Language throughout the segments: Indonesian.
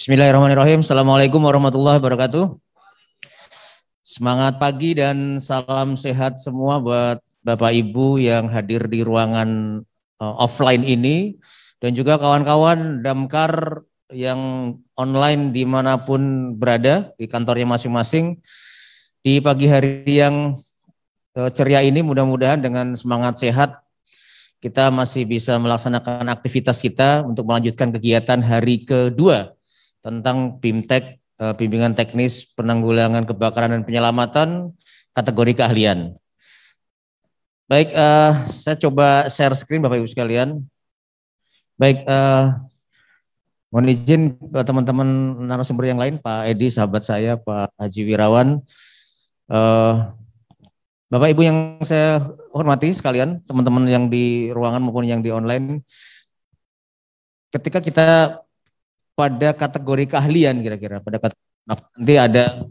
Bismillahirrahmanirrahim. Assalamualaikum warahmatullahi wabarakatuh. Semangat pagi dan salam sehat semua buat Bapak Ibu yang hadir di ruangan offline ini dan juga kawan-kawan Damkar yang online dimanapun berada di kantornya masing-masing. Di pagi hari yang ceria ini mudah-mudahan dengan semangat sehat kita masih bisa melaksanakan aktivitas kita untuk melanjutkan kegiatan hari kedua tentang BIMTEK, bimbingan teknis penanggulangan kebakaran dan penyelamatan kategori keahlian. Baik, saya coba share screen Bapak Ibu sekalian. Baik, mohon izin teman-teman narasumber yang lain, Pak Edi, sahabat saya, Pak Haji Wirawan, Bapak Ibu yang saya hormati sekalian, teman-teman yang di ruangan maupun yang di online, ketika kita pada kategori keahlian kira-kira nanti ada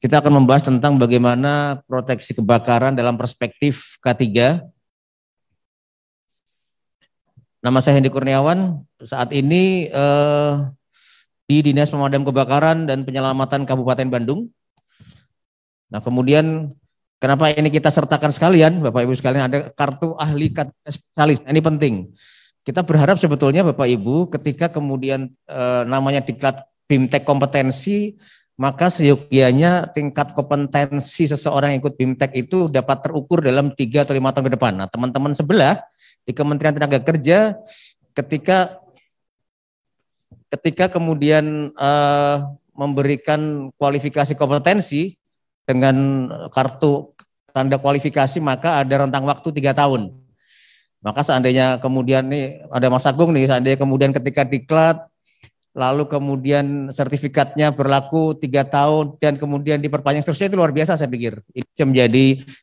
kita akan membahas tentang bagaimana proteksi kebakaran dalam perspektif K3. Nama saya Hendi Kurniawan, saat ini di Dinas Pemadam Kebakaran dan Penyelamatan Kabupaten Bandung. Nah, kemudian kenapa ini kita sertakan sekalian, Bapak Ibu sekalian, ada kartu ahli K3 spesialis. Nah, ini penting. Kita berharap sebetulnya Bapak Ibu ketika kemudian namanya diklat BIMTEK kompetensi, maka seyogianya tingkat kompetensi seseorang yang ikut BIMTEK itu dapat terukur dalam 3 atau 5 tahun ke depan. Nah, teman-teman sebelah di Kementerian Tenaga Kerja ketika kemudian memberikan kualifikasi kompetensi dengan kartu tanda kualifikasi, maka ada rentang waktu 3 tahun. Maka seandainya kemudian nih ada Mas Agung nih, seandainya kemudian ketika diklat, lalu kemudian sertifikatnya berlaku 3 tahun dan kemudian diperpanjang seterusnya, itu luar biasa saya pikir. Ini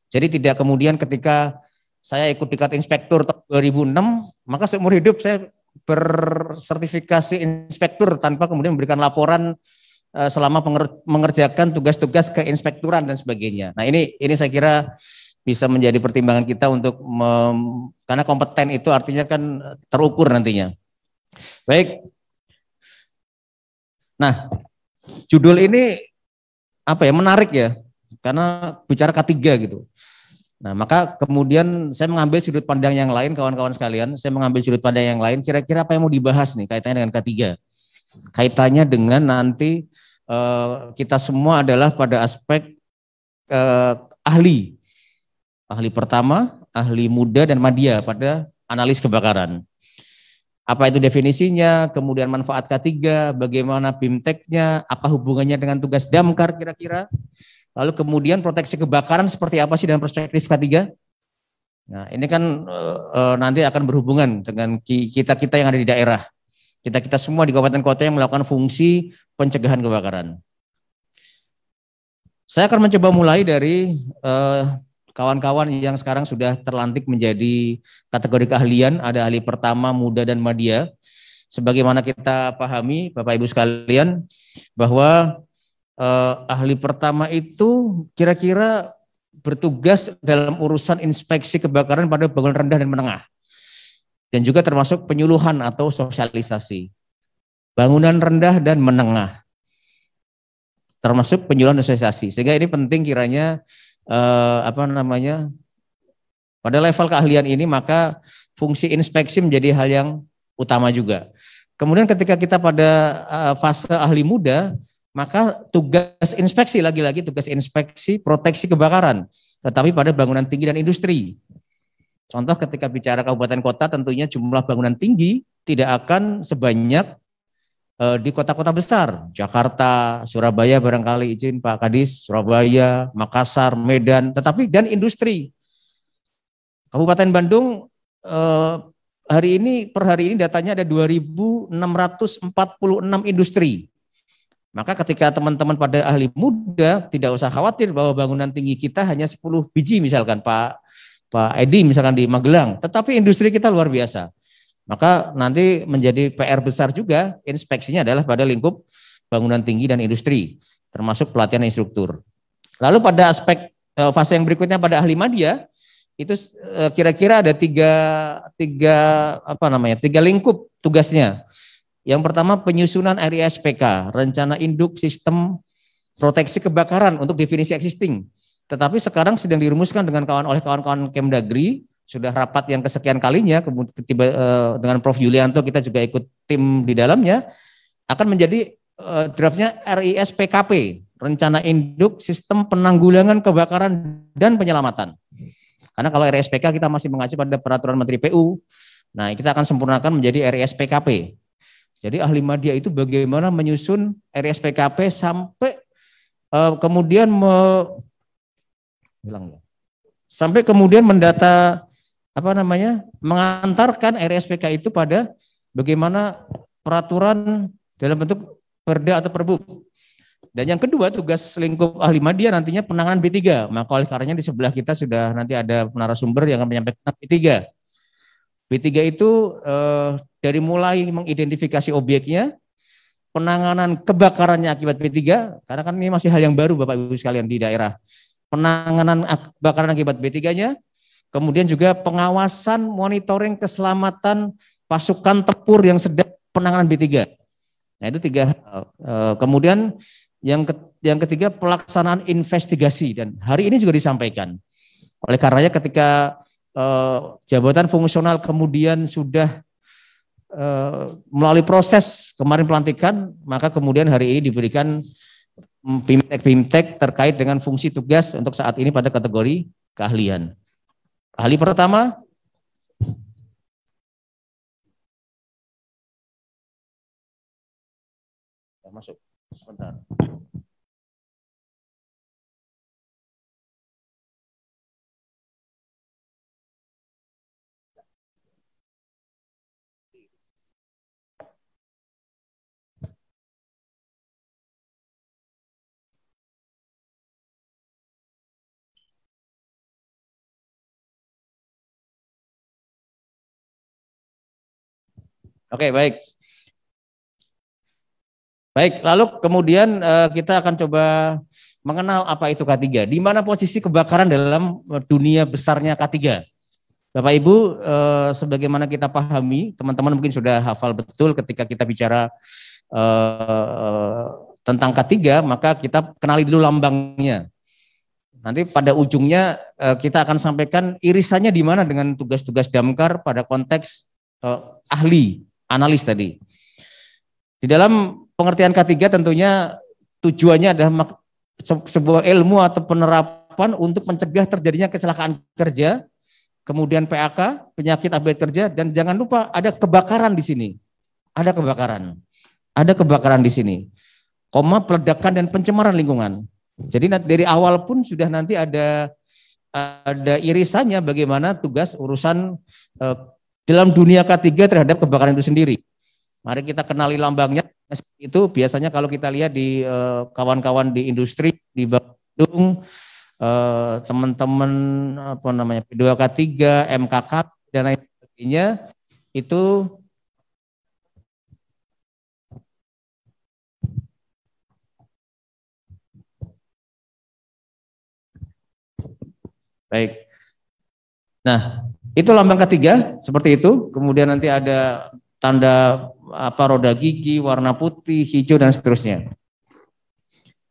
jadi tidak kemudian ketika saya ikut diklat inspektur tahun 2006, maka seumur hidup saya bersertifikasi inspektur tanpa kemudian memberikan laporan selama mengerjakan tugas-tugas keinspekturan dan sebagainya. Nah ini saya kira bisa menjadi pertimbangan kita untuk karena kompeten itu artinya kan terukur nantinya. Baik. Nah, judul ini menarik ya, karena bicara K3 gitu. Nah, maka kemudian saya mengambil sudut pandang yang lain, kawan-kawan sekalian, saya mengambil sudut pandang yang lain, kira-kira apa yang mau dibahas nih kaitannya dengan K3. Kaitannya dengan nanti kita semua adalah pada aspek ahli pertama, ahli muda dan madya pada analis kebakaran. Apa itu definisinya, kemudian manfaat K3, bagaimana BIMTEK-nya, apa hubungannya dengan tugas Damkar kira-kira, lalu kemudian proteksi kebakaran seperti apa sih dalam perspektif K3. Nah ini kan nanti akan berhubungan dengan kita-kita yang ada di daerah, kita-kita semua di kabupaten kota yang melakukan fungsi pencegahan kebakaran. Saya akan mencoba mulai dari kawan-kawan yang sekarang sudah terlantik menjadi kategori keahlian, ada ahli pertama, muda, dan madya. Sebagaimana kita pahami, Bapak Ibu sekalian, bahwa ahli pertama itu kira-kira bertugas dalam urusan inspeksi kebakaran pada bangunan rendah dan menengah. Dan juga termasuk penyuluhan atau sosialisasi. Bangunan rendah dan menengah. Termasuk penyuluhan dan sosialisasi. Sehingga ini penting kiranya pada level keahlian ini, maka fungsi inspeksi menjadi hal yang utama juga. Kemudian ketika kita pada fase ahli muda, maka tugas inspeksi lagi-lagi tugas inspeksi proteksi kebakaran, tetapi pada bangunan tinggi dan industri. Contoh ketika bicara kabupaten kota, tentunya jumlah bangunan tinggi tidak akan sebanyak di kota-kota besar, Jakarta, Surabaya barangkali izin Pak Kadis, Surabaya, Makassar, Medan, tetapi dan industri. Kabupaten Bandung per hari ini datanya ada 2.646 industri. Maka ketika teman-teman pada ahli muda tidak usah khawatir bahwa bangunan tinggi kita hanya 10 biji misalkan Pak Edi misalkan di Magelang, tetapi industri kita luar biasa. Maka nanti menjadi PR besar juga, inspeksinya adalah pada lingkup bangunan tinggi dan industri, termasuk pelatihan instruktur. Lalu pada aspek fase yang berikutnya pada ahli madya, itu kira-kira ada tiga lingkup tugasnya. Yang pertama penyusunan RISPK, Rencana Induk Sistem Proteksi Kebakaran untuk definisi existing. Tetapi sekarang sedang dirumuskan oleh kawan-kawan Kemdagri, sudah rapat yang kesekian kalinya, kemudian dengan Prof. Yulianto kita juga ikut tim di dalamnya, akan menjadi draftnya RISPKP, Rencana Induk Sistem Penanggulangan Kebakaran dan Penyelamatan. Karena kalau RISPK kita masih mengacu pada Peraturan Menteri PU, nah kita akan sempurnakan menjadi RISPKP. Jadi ahli media itu bagaimana menyusun RISPKP sampai kemudian sampai kemudian mendata mengantarkan RISPK itu pada bagaimana peraturan dalam bentuk perda atau perbuk. Dan yang kedua, tugas lingkup ahli media nantinya penanganan B3. Maka oleh karenanya di sebelah kita sudah nanti ada narasumber yang akan menyampaikan B3. B3 itu dari mulai mengidentifikasi objeknya, penanganan kebakarannya akibat B3, karena kan ini masih hal yang baru Bapak Ibu sekalian di daerah. Penanganan kebakaran akibat B3-nya, kemudian juga pengawasan monitoring keselamatan pasukan tempur yang sedang penanganan B3. Nah itu 3. Kemudian yang ketiga pelaksanaan investigasi, dan hari ini juga disampaikan. Oleh karenanya ketika jabatan fungsional kemudian sudah melalui proses kemarin pelantikan, maka kemudian hari ini diberikan BIMTEK terkait dengan fungsi tugas untuk saat ini pada kategori keahlian. Ahli pertama, masuk sebentar. Oke, baik. Baik, lalu kemudian kita akan coba mengenal apa itu K3. Di mana posisi kebakaran dalam dunia besarnya K3. Bapak Ibu, sebagaimana kita pahami, teman-teman mungkin sudah hafal betul ketika kita bicara tentang K3, maka kita kenali dulu lambangnya. Nanti pada ujungnya kita akan sampaikan irisannya di mana dengan tugas-tugas Damkar pada konteks ahli, analis tadi. Di dalam pengertian K3 tentunya tujuannya adalah sebuah ilmu atau penerapan untuk mencegah terjadinya kecelakaan kerja, kemudian PAK, penyakit akibat kerja, dan jangan lupa ada kebakaran di sini. Ada kebakaran di sini. Peledakan dan pencemaran lingkungan. Jadi dari awal pun sudah nanti ada irisannya bagaimana tugas urusan dalam dunia K3 terhadap kebakaran itu sendiri. Mari kita kenali lambangnya. Itu biasanya kalau kita lihat di kawan-kawan di industri di Bandung, teman-teman P2K3, MKK dan lain sebagainya itu baik. Nah, itu lambang K3 seperti itu. Kemudian nanti ada tanda roda gigi, warna putih, hijau dan seterusnya.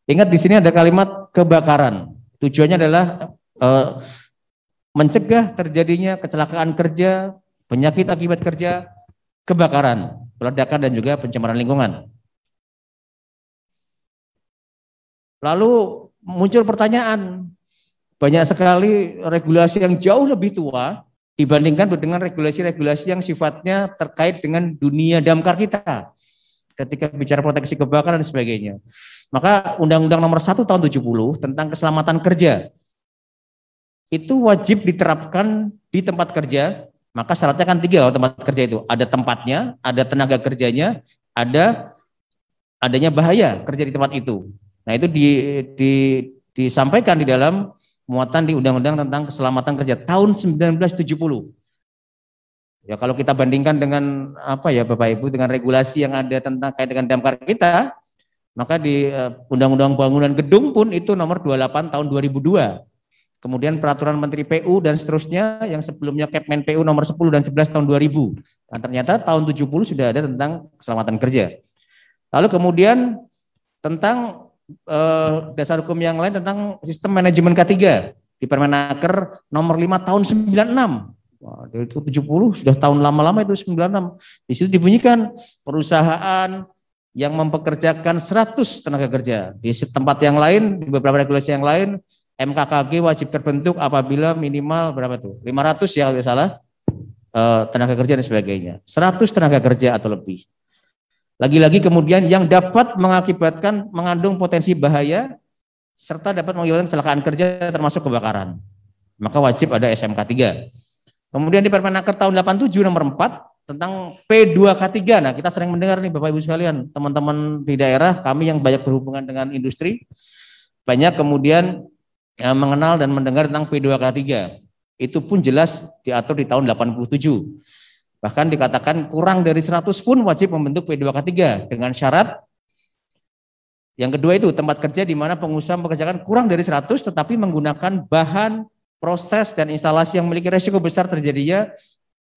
Ingat di sini ada kalimat kebakaran. Tujuannya adalah mencegah terjadinya kecelakaan kerja, penyakit akibat kerja, kebakaran, peledakan dan juga pencemaran lingkungan. Lalu muncul pertanyaan, banyak sekali regulasi yang jauh lebih tua dibandingkan dengan regulasi-regulasi yang sifatnya terkait dengan dunia damkar kita. Ketika bicara proteksi kebakaran dan sebagainya. Maka Undang-Undang Nomor 1 Tahun 70 tentang keselamatan kerja itu wajib diterapkan di tempat kerja. Maka syaratnya kan 3 kalau tempat kerja itu. Ada tempatnya, ada tenaga kerjanya, adanya bahaya kerja di tempat itu. Nah itu disampaikan di dalam muatan di Undang-Undang tentang Keselamatan Kerja tahun 1970. Ya kalau kita bandingkan dengan Bapak Ibu dengan regulasi yang ada tentang kait dengan damkar kita, maka di Undang-Undang Bangunan Gedung pun itu nomor 28 tahun 2002. kemudian peraturan Menteri PU dan seterusnya yang sebelumnya Kepmen PU nomor 10 dan 11 tahun 2000. Dan ternyata tahun 70 sudah ada tentang keselamatan kerja. Lalu kemudian tentang dasar hukum yang lain tentang sistem manajemen K3 di Permenaker nomor 5 tahun 96. Wah, dari itu 70 sudah tahun lama-lama itu 96. Di situ dibunyikan perusahaan yang mempekerjakan 100 tenaga kerja. Di tempat yang lain, di beberapa regulasi yang lain, MKKG wajib terbentuk apabila minimal berapa tuh? 500 ya kalau salah tenaga kerja dan sebagainya. 100 tenaga kerja atau lebih. Lagi-lagi kemudian yang dapat mengakibatkan mengandung potensi bahaya serta dapat mengakibatkan kecelakaan kerja termasuk kebakaran. Maka wajib ada SMK 3. Kemudian di Permenaker tahun 87 nomor 4 tentang P2K3. Nah, kita sering mendengar nih Bapak Ibu sekalian, teman-teman di daerah, kami yang banyak berhubungan dengan industri, banyak kemudian mengenal dan mendengar tentang P2K3. Itu pun jelas diatur di tahun 87. Bahkan dikatakan kurang dari 100 pun wajib membentuk P2K3 dengan syarat yang kedua itu tempat kerja di mana pengusaha mempekerjakan kurang dari 100 tetapi menggunakan bahan, proses dan instalasi yang memiliki resiko besar terjadinya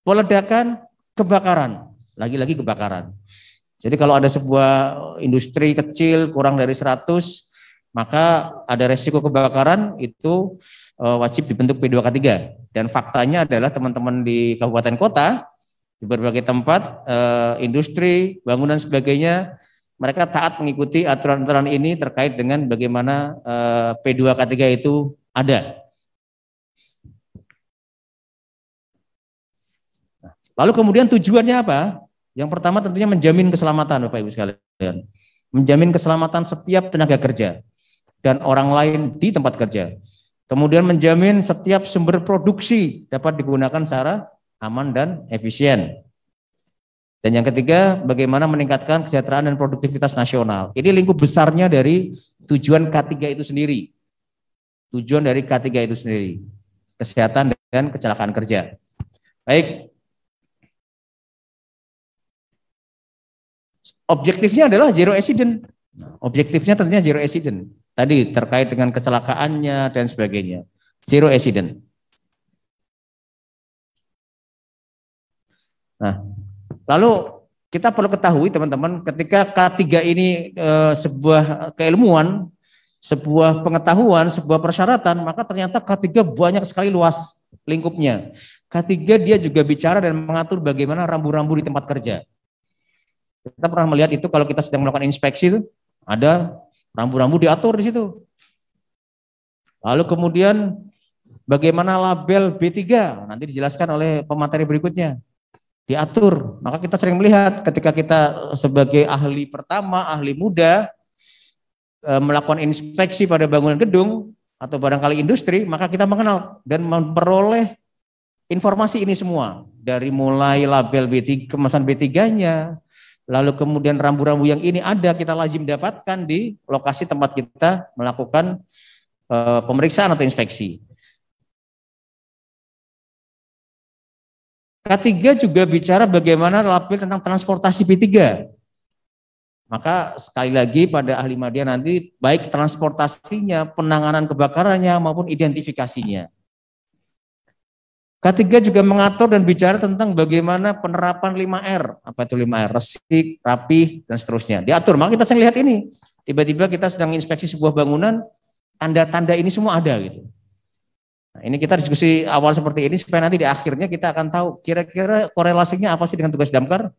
peledakan, kebakaran. Lagi-lagi kebakaran. Jadi kalau ada sebuah industri kecil kurang dari 100 maka ada resiko kebakaran itu wajib dibentuk P2K3. Dan faktanya adalah teman-teman di kabupaten kota, di berbagai tempat, industri, bangunan sebagainya, mereka taat mengikuti aturan-aturan ini terkait dengan bagaimana P2K3 itu ada. Lalu kemudian tujuannya apa? Yang pertama tentunya menjamin keselamatan Bapak Ibu sekalian. Menjamin keselamatan setiap tenaga kerja dan orang lain di tempat kerja. Kemudian menjamin setiap sumber produksi dapat digunakan secara aman dan efisien. Dan yang ketiga, bagaimana meningkatkan kesejahteraan dan produktivitas nasional. Ini lingkup besarnya dari tujuan K3 itu sendiri. Tujuan dari K3 itu sendiri. Kesehatan dan kecelakaan kerja. Baik. Objektifnya adalah zero accident. Objektifnya tentunya zero accident. Tadi terkait dengan kecelakaannya dan sebagainya. Zero accident. Nah, lalu kita perlu ketahui teman-teman, ketika K3 ini sebuah keilmuan, sebuah pengetahuan, sebuah persyaratan, maka ternyata K3 banyak sekali luas lingkupnya. K3 dia juga bicara dan mengatur bagaimana rambu-rambu di tempat kerja. Kita pernah melihat itu kalau kita sedang melakukan inspeksi itu, ada rambu-rambu diatur di situ. Lalu kemudian bagaimana label B3, nanti dijelaskan oleh pemateri berikutnya. Diatur, maka kita sering melihat ketika kita sebagai ahli pertama, ahli muda melakukan inspeksi pada bangunan gedung atau barangkali industri, maka kita mengenal dan memperoleh informasi ini semua dari mulai label B3, kemasan B3-nya, lalu kemudian rambu-rambu yang ini ada kita lazim dapatkan di lokasi tempat kita melakukan pemeriksaan atau inspeksi. K3 juga bicara bagaimana label tentang transportasi B3. Maka sekali lagi pada ahli media nanti baik transportasinya, penanganan kebakarannya maupun identifikasinya. K3 juga mengatur dan bicara tentang bagaimana penerapan 5R. Apa itu 5R? Resik, rapih, dan seterusnya. Diatur, maka kita sering lihat ini. Tiba-tiba kita sedang inspeksi sebuah bangunan, tanda-tanda ini semua ada gitu. Nah, ini kita diskusi awal seperti ini supaya nanti di akhirnya kita akan tahu kira-kira korelasinya apa sih dengan tugas Damkar,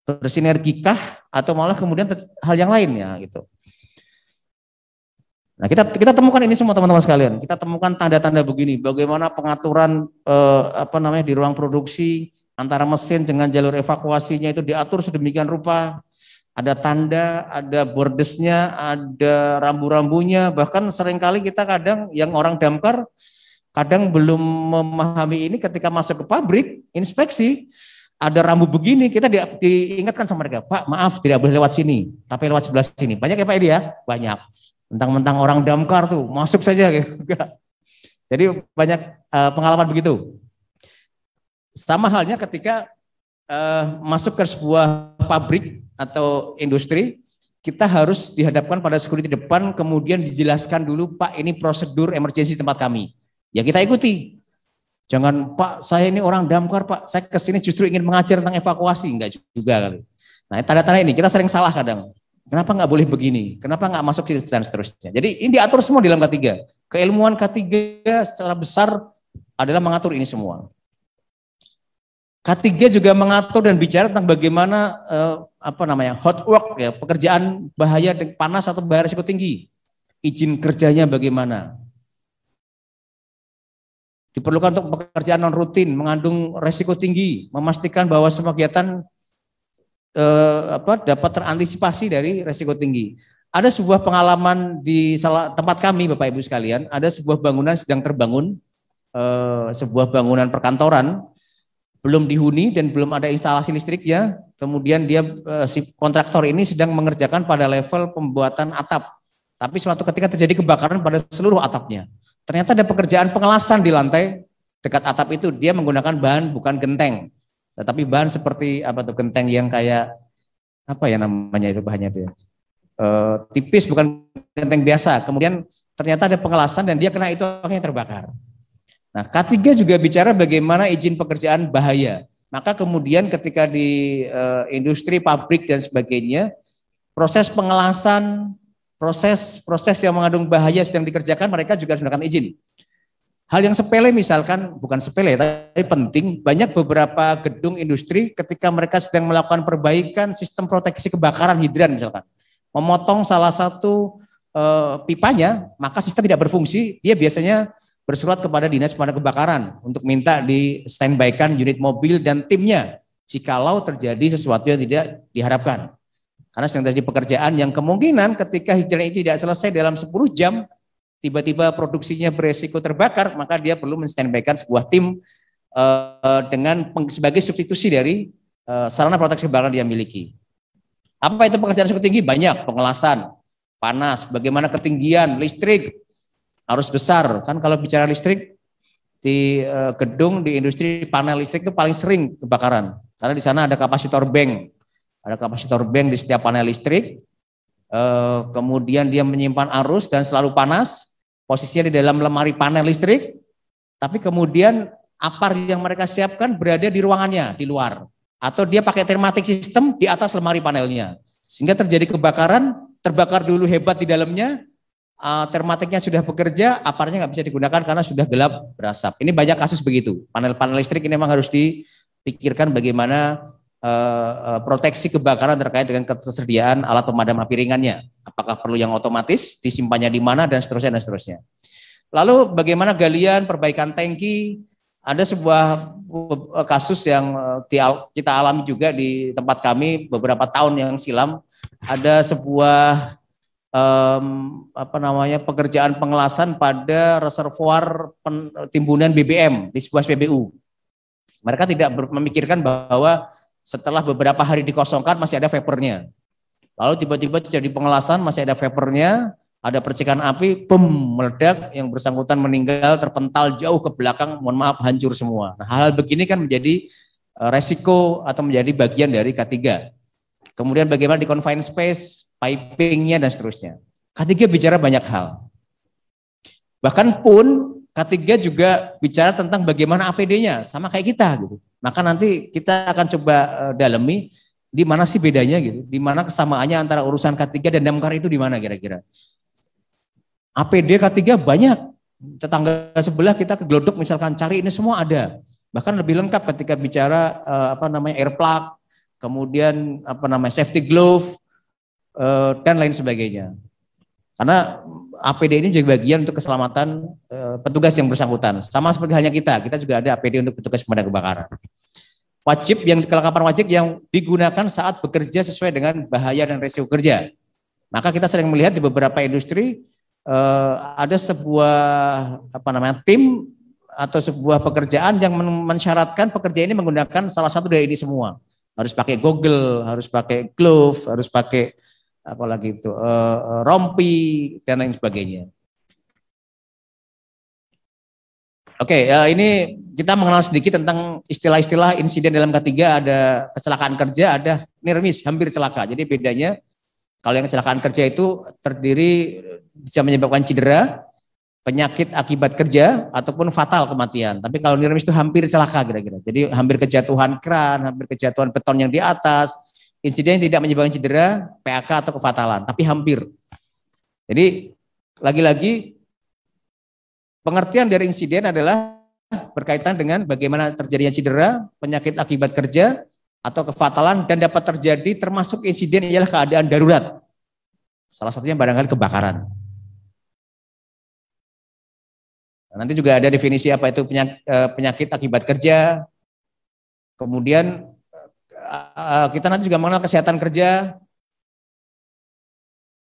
bersinergikah atau malah kemudian hal yang lainnya gitu. Nah, kita temukan ini semua teman-teman sekalian. Kita temukan tanda-tanda begini, bagaimana pengaturan di ruang produksi antara mesin dengan jalur evakuasinya itu diatur sedemikian rupa. Ada tanda, ada bordesnya, ada rambu-rambunya, bahkan seringkali kita kadang yang orang Damkar kadang belum memahami ini ketika masuk ke pabrik, inspeksi, ada rambu begini, kita diingatkan sama mereka, Pak maaf tidak boleh lewat sini, tapi lewat sebelah sini. Banyak ya Pak Edi ya? Banyak. Mentang-mentang orang Damkar tuh, masuk saja. Jadi banyak pengalaman begitu. Sama halnya ketika masuk ke sebuah pabrik atau industri, kita harus dihadapkan pada security depan, kemudian dijelaskan dulu, Pak, ini prosedur emergency tempat kami. Ya kita ikuti. Jangan, Pak, saya ini orang damkar, Pak, saya kesini justru ingin mengajar tentang evakuasi. Enggak juga kali. Nah, tanda-tanda ini kita sering salah kadang. Kenapa nggak boleh begini? Kenapa nggak masuk dan seterusnya? Jadi ini diatur semua di dalam K3. Keilmuan K3 secara besar adalah mengatur ini semua. K3 juga mengatur dan bicara tentang bagaimana hot work ya, pekerjaan bahaya panas atau bahaya risiko tinggi. Izin kerjanya bagaimana? Diperlukan untuk pekerjaan non rutin, mengandung risiko tinggi, memastikan bahwa semua kegiatan dapat terantisipasi dari risiko tinggi. Ada sebuah pengalaman di tempat kami, Bapak Ibu sekalian, ada sebuah bangunan sedang terbangun, sebuah bangunan perkantoran, belum dihuni dan belum ada instalasi listriknya. Kemudian si kontraktor ini sedang mengerjakan pada level pembuatan atap. Tapi suatu ketika terjadi kebakaran pada seluruh atapnya. Ternyata ada pekerjaan pengelasan di lantai dekat atap itu. Dia menggunakan bahan bukan genteng, tetapi bahan seperti genteng yang kayak apa ya namanya itu bahannya itu ya. Tipis, bukan genteng biasa. Kemudian ternyata ada pengelasan dan dia kena itu, akhirnya terbakar. Nah, K3 juga bicara bagaimana izin pekerjaan bahaya. Maka kemudian ketika di industri, pabrik dan sebagainya, proses pengelasan, proses yang mengandung bahaya sedang dikerjakan, mereka juga harus mendapatkan izin. Hal yang sepele misalkan, bukan sepele tapi penting, banyak beberapa gedung industri ketika mereka sedang melakukan perbaikan sistem proteksi kebakaran hidran misalkan, memotong salah satu pipanya, maka sistem tidak berfungsi, dia biasanya bersurat kepada Dinas Pemadam Kebakaran untuk minta di standby-kan unit mobil dan timnya jikalau terjadi sesuatu yang tidak diharapkan. Karena sedang terjadi pekerjaan yang kemungkinan ketika hidran itu tidak selesai dalam 10 jam, tiba-tiba produksinya beresiko terbakar, maka dia perlu menstandby-kan sebuah tim sebagai substitusi dari sarana proteksi kebakaran dia miliki. Apa itu pekerjaan risiko tinggi? Banyak, pengelasan, panas, bagaimana ketinggian, listrik, harus besar. Kan kalau bicara listrik, di gedung, di industri, panel listrik itu paling sering kebakaran. Karena di sana ada kapasitor bank. Ada kapasitor bank di setiap panel listrik. Kemudian dia menyimpan arus dan selalu panas. Posisinya di dalam lemari panel listrik. Tapi kemudian apar yang mereka siapkan berada di ruangannya, di luar. Atau dia pakai thermatic system di atas lemari panelnya. Sehingga terjadi kebakaran, terbakar dulu hebat di dalamnya, termatiknya sudah bekerja, aparnya nggak bisa digunakan karena sudah gelap berasap. Ini banyak kasus begitu. Panel-panel listrik ini memang harus dipikirkan bagaimana proteksi kebakaran terkait dengan ketersediaan alat pemadam api ringannya. Apakah perlu yang otomatis, disimpannya di mana, dan seterusnya, dan seterusnya. Lalu bagaimana galian, perbaikan tangki. Ada sebuah kasus yang kita alami juga di tempat kami beberapa tahun yang silam. Ada sebuah pekerjaan pengelasan pada reservoir timbunan BBM di sebuah SPBU. Mereka tidak memikirkan bahwa setelah beberapa hari dikosongkan masih ada vapornya. Lalu tiba-tiba terjadi pengelasan, masih ada vapornya, ada percikan api, meledak, yang bersangkutan meninggal, terpental jauh ke belakang, mohon maaf, hancur semua. Nah, hal-hal begini kan menjadi resiko atau menjadi bagian dari K3. Kemudian bagaimana di confined space, pipingnya dan seterusnya. K3 bicara banyak hal. Bahkan pun K3 juga bicara tentang bagaimana APD-nya, sama kayak kita gitu. Maka nanti kita akan coba dalami di mana sih bedanya gitu, di mana kesamaannya antara urusan K3 dan damkar itu di mana kira-kira. APD K3 banyak, tetangga sebelah kita ke Glodok misalkan cari ini semua ada. Bahkan lebih lengkap ketika bicara air plug, kemudian safety glove, dan lain sebagainya. Karena APD ini juga bagian untuk keselamatan petugas yang bersangkutan. Sama seperti hanya kita juga ada APD untuk petugas pemadam kebakaran. Kelengkapan wajib yang digunakan saat bekerja sesuai dengan bahaya dan risiko kerja. Maka kita sering melihat di beberapa industri ada sebuah tim atau sebuah pekerjaan yang mensyaratkan pekerja ini menggunakan salah satu dari ini semua. Harus pakai goggle, harus pakai glove, harus pakai rompi dan lain sebagainya. Oke, ini kita mengenal sedikit tentang istilah-istilah insiden dalam K3. Ada kecelakaan kerja, ada nirmis, hampir celaka. Jadi bedanya Kalau yang kecelakaan kerja itu terdiri bisa menyebabkan cedera, penyakit akibat kerja, ataupun fatal kematian. Tapi kalau near miss itu hampir celaka kira-kira. Jadi hampir kejatuhan kran, hampir kejatuhan beton yang di atas, insiden yang tidak menyebabkan cedera, PAK atau kefatalan, tapi hampir. Jadi lagi-lagi pengertian dari insiden adalah berkaitan dengan bagaimana terjadinya cedera, penyakit akibat kerja, atau kefatalan, dan dapat terjadi termasuk insiden ialah keadaan darurat. Salah satunya barangkali kebakaran. Nanti juga ada definisi apa itu penyakit akibat kerja. Kemudian kita nanti juga mengenal kesehatan kerja.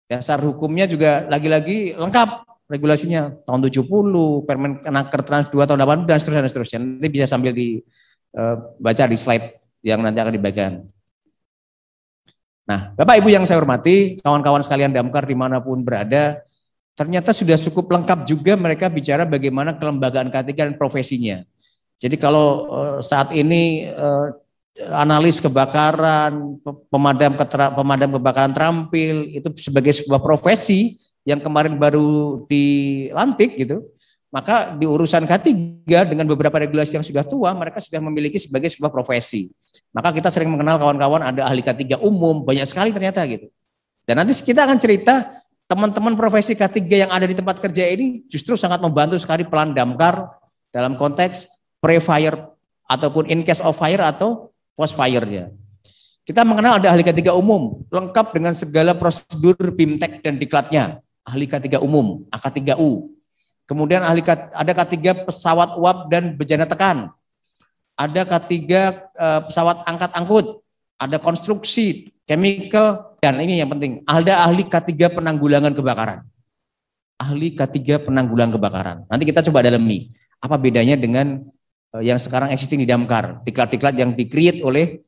Dasar hukumnya juga lagi-lagi lengkap regulasinya. Tahun 70, Permenaker Trans 2 tahun 80 dan seterusnya. Nanti bisa sambil dibaca di slide yang nanti akan dibagikan. Nah, Bapak Ibu yang saya hormati, kawan-kawan sekalian Damkar dimanapun berada, ternyata sudah cukup lengkap juga mereka bicara bagaimana kelembagaan K3 dan profesinya. Jadi kalau saat ini analis kebakaran, pemadam kebakaran terampil itu sebagai sebuah profesi yang kemarin baru dilantik gitu, maka di urusan K3 dengan beberapa regulasi yang sudah tua, mereka sudah memiliki sebagai sebuah profesi. Maka kita sering mengenal kawan-kawan ada ahli K3 umum, banyak sekali ternyata gitu. Dan nanti kita akan cerita teman-teman profesi K3 yang ada di tempat kerja ini justru sangat membantu sekali peran Damkar dalam konteks pre-fire ataupun in case of fire atau post fire-nya. Kita mengenal ada ahli K3 umum, lengkap dengan segala prosedur BIMTEK dan diklatnya. Ahli K3 umum, AK3U. Kemudian ada K3 pesawat uap dan bejana tekan. Ada K3 pesawat angkat-angkut. Ada konstruksi, chemical, dan ini yang penting, ada ahli K3 penanggulangan kebakaran. Ahli K3 penanggulangan kebakaran. Nanti kita coba dalami, apa bedanya dengan yang sekarang existing di Damkar, diklat-diklat yang di-create oleh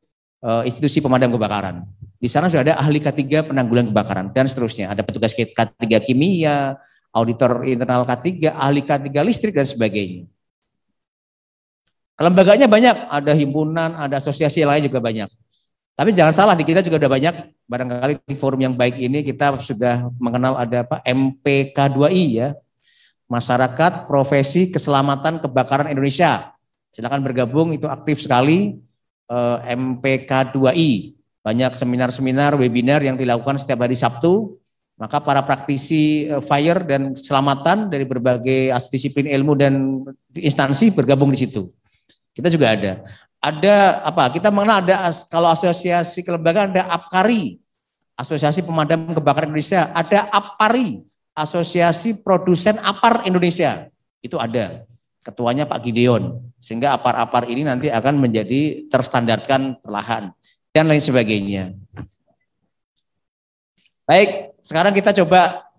institusi pemadam kebakaran. Di sana sudah ada ahli K3 penanggulangan kebakaran, dan seterusnya. Ada petugas K3 kimia, auditor internal K3, ahli K3 listrik, dan sebagainya. Lembaganya banyak, ada himpunan, ada asosiasi lain juga banyak. Tapi jangan salah, di kita juga ada banyak, barangkali di forum yang baik ini kita sudah mengenal ada apa MPK2I ya, Masyarakat Profesi Keselamatan Kebakaran Indonesia. Silakan bergabung, itu aktif sekali MPK2I. Banyak seminar-seminar, webinar yang dilakukan setiap hari Sabtu. Maka para praktisi fire dan keselamatan dari berbagai disiplin ilmu dan instansi bergabung di situ. Kita juga ada. Ada apa? Kita mengenal ada kalau asosiasi kelembagaan ada APKARI, Asosiasi Pemadam Kebakaran Indonesia, ada APPARI, Asosiasi Produsen Apar Indonesia. Itu ada. Ketuanya Pak Gideon. Sehingga apar-apar ini nanti akan menjadi terstandarkan perlahan dan lain sebagainya. Baik, sekarang kita coba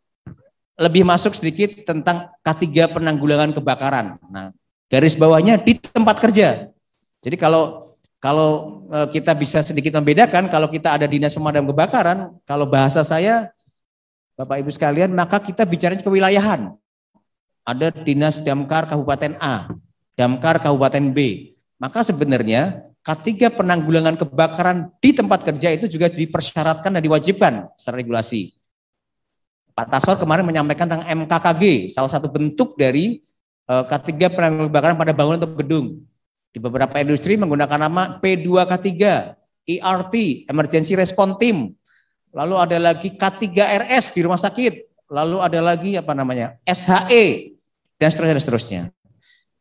lebih masuk sedikit tentang K3 penanggulangan kebakaran. Nah, garis bawahnya di tempat kerja. Jadi kalau kita bisa sedikit membedakan, kalau kita ada dinas pemadam kebakaran, kalau bahasa saya, Bapak Ibu sekalian, maka kita bicara kewilayahan. Ada dinas Damkar Kabupaten A, Damkar Kabupaten B. Maka sebenarnya K3 penanggulangan kebakaran di tempat kerja itu juga dipersyaratkan dan diwajibkan secara regulasi. Pak Tasor kemarin menyampaikan tentang MKKG, salah satu bentuk dari K3 penanggulangan kebakaran pada bangunan atau gedung. Di beberapa industri menggunakan nama P2K3, ERT, Emergency Response Team. Lalu ada lagi K3RS di rumah sakit. Lalu ada lagi apa namanya? SHE dan seterusnya.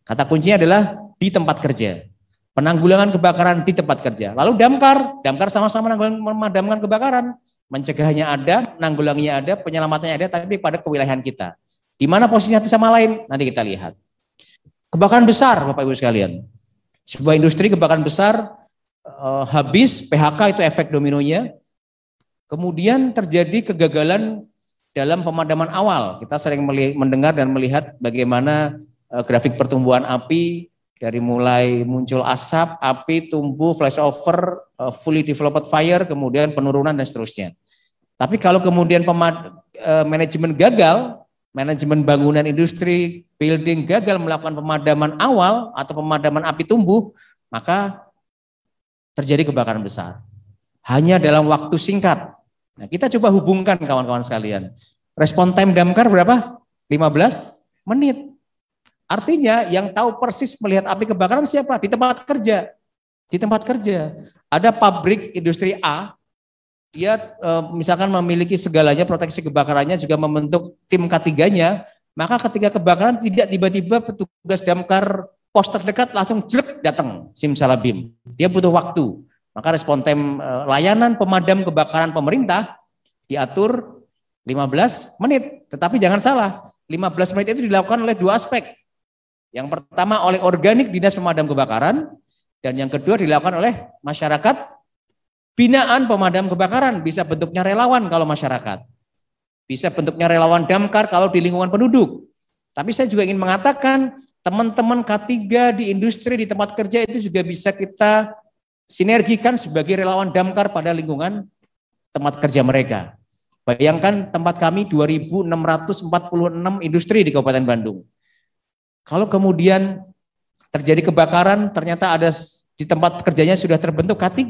Kata kuncinya adalah di tempat kerja. Penanggulangan kebakaran di tempat kerja. Lalu Damkar sama-sama memadamkan kebakaran. Mencegahnya ada, menanggulanginya ada, penyelamatannya ada, tapi pada kewilayahan kita. Di mana posisinya satu sama lain? Nanti kita lihat. Kebakaran besar, Bapak Ibu sekalian. Sebuah industri kebakaran besar, habis, PHK itu efek dominonya. Kemudian terjadi kegagalan dalam pemadaman awal. Kita sering mendengar dan melihat bagaimana grafik pertumbuhan api, dari mulai muncul asap, api, tumbuh, flashover, fully developed fire, kemudian penurunan dan seterusnya. Tapi kalau kemudian manajemen gagal, manajemen bangunan industri, building gagal melakukan pemadaman awal atau pemadaman api tumbuh, maka terjadi kebakaran besar. Hanya dalam waktu singkat, Nah, kita coba hubungkan kawan-kawan sekalian. Respon time damkar berapa? 15 menit. Artinya yang tahu persis melihat api kebakaran siapa? Di tempat kerja. Di tempat kerja. Ada pabrik industri A, dia misalkan memiliki segalanya, proteksi kebakarannya, juga membentuk tim K3-nya, maka ketika kebakaran tidak tiba-tiba petugas damkar pos terdekat langsung jelek datang simsalabim. Dia butuh waktu. Maka respon time layanan pemadam kebakaran pemerintah diatur 15 menit. Tetapi jangan salah, 15 menit itu dilakukan oleh dua aspek. Yang pertama oleh organik dinas pemadam kebakaran, dan yang kedua dilakukan oleh masyarakat binaan pemadam kebakaran. Bisa bentuknya relawan kalau masyarakat. Bisa bentuknya relawan damkar kalau di lingkungan penduduk. Tapi saya juga ingin mengatakan teman-teman K3 di industri, di tempat kerja itu juga bisa kita sinergikan sebagai relawan damkar pada lingkungan tempat kerja mereka. Bayangkan tempat kami 2.646 industri di Kabupaten Bandung. Kalau kemudian terjadi kebakaran, ternyata ada di tempat kerjanya sudah terbentuk K3,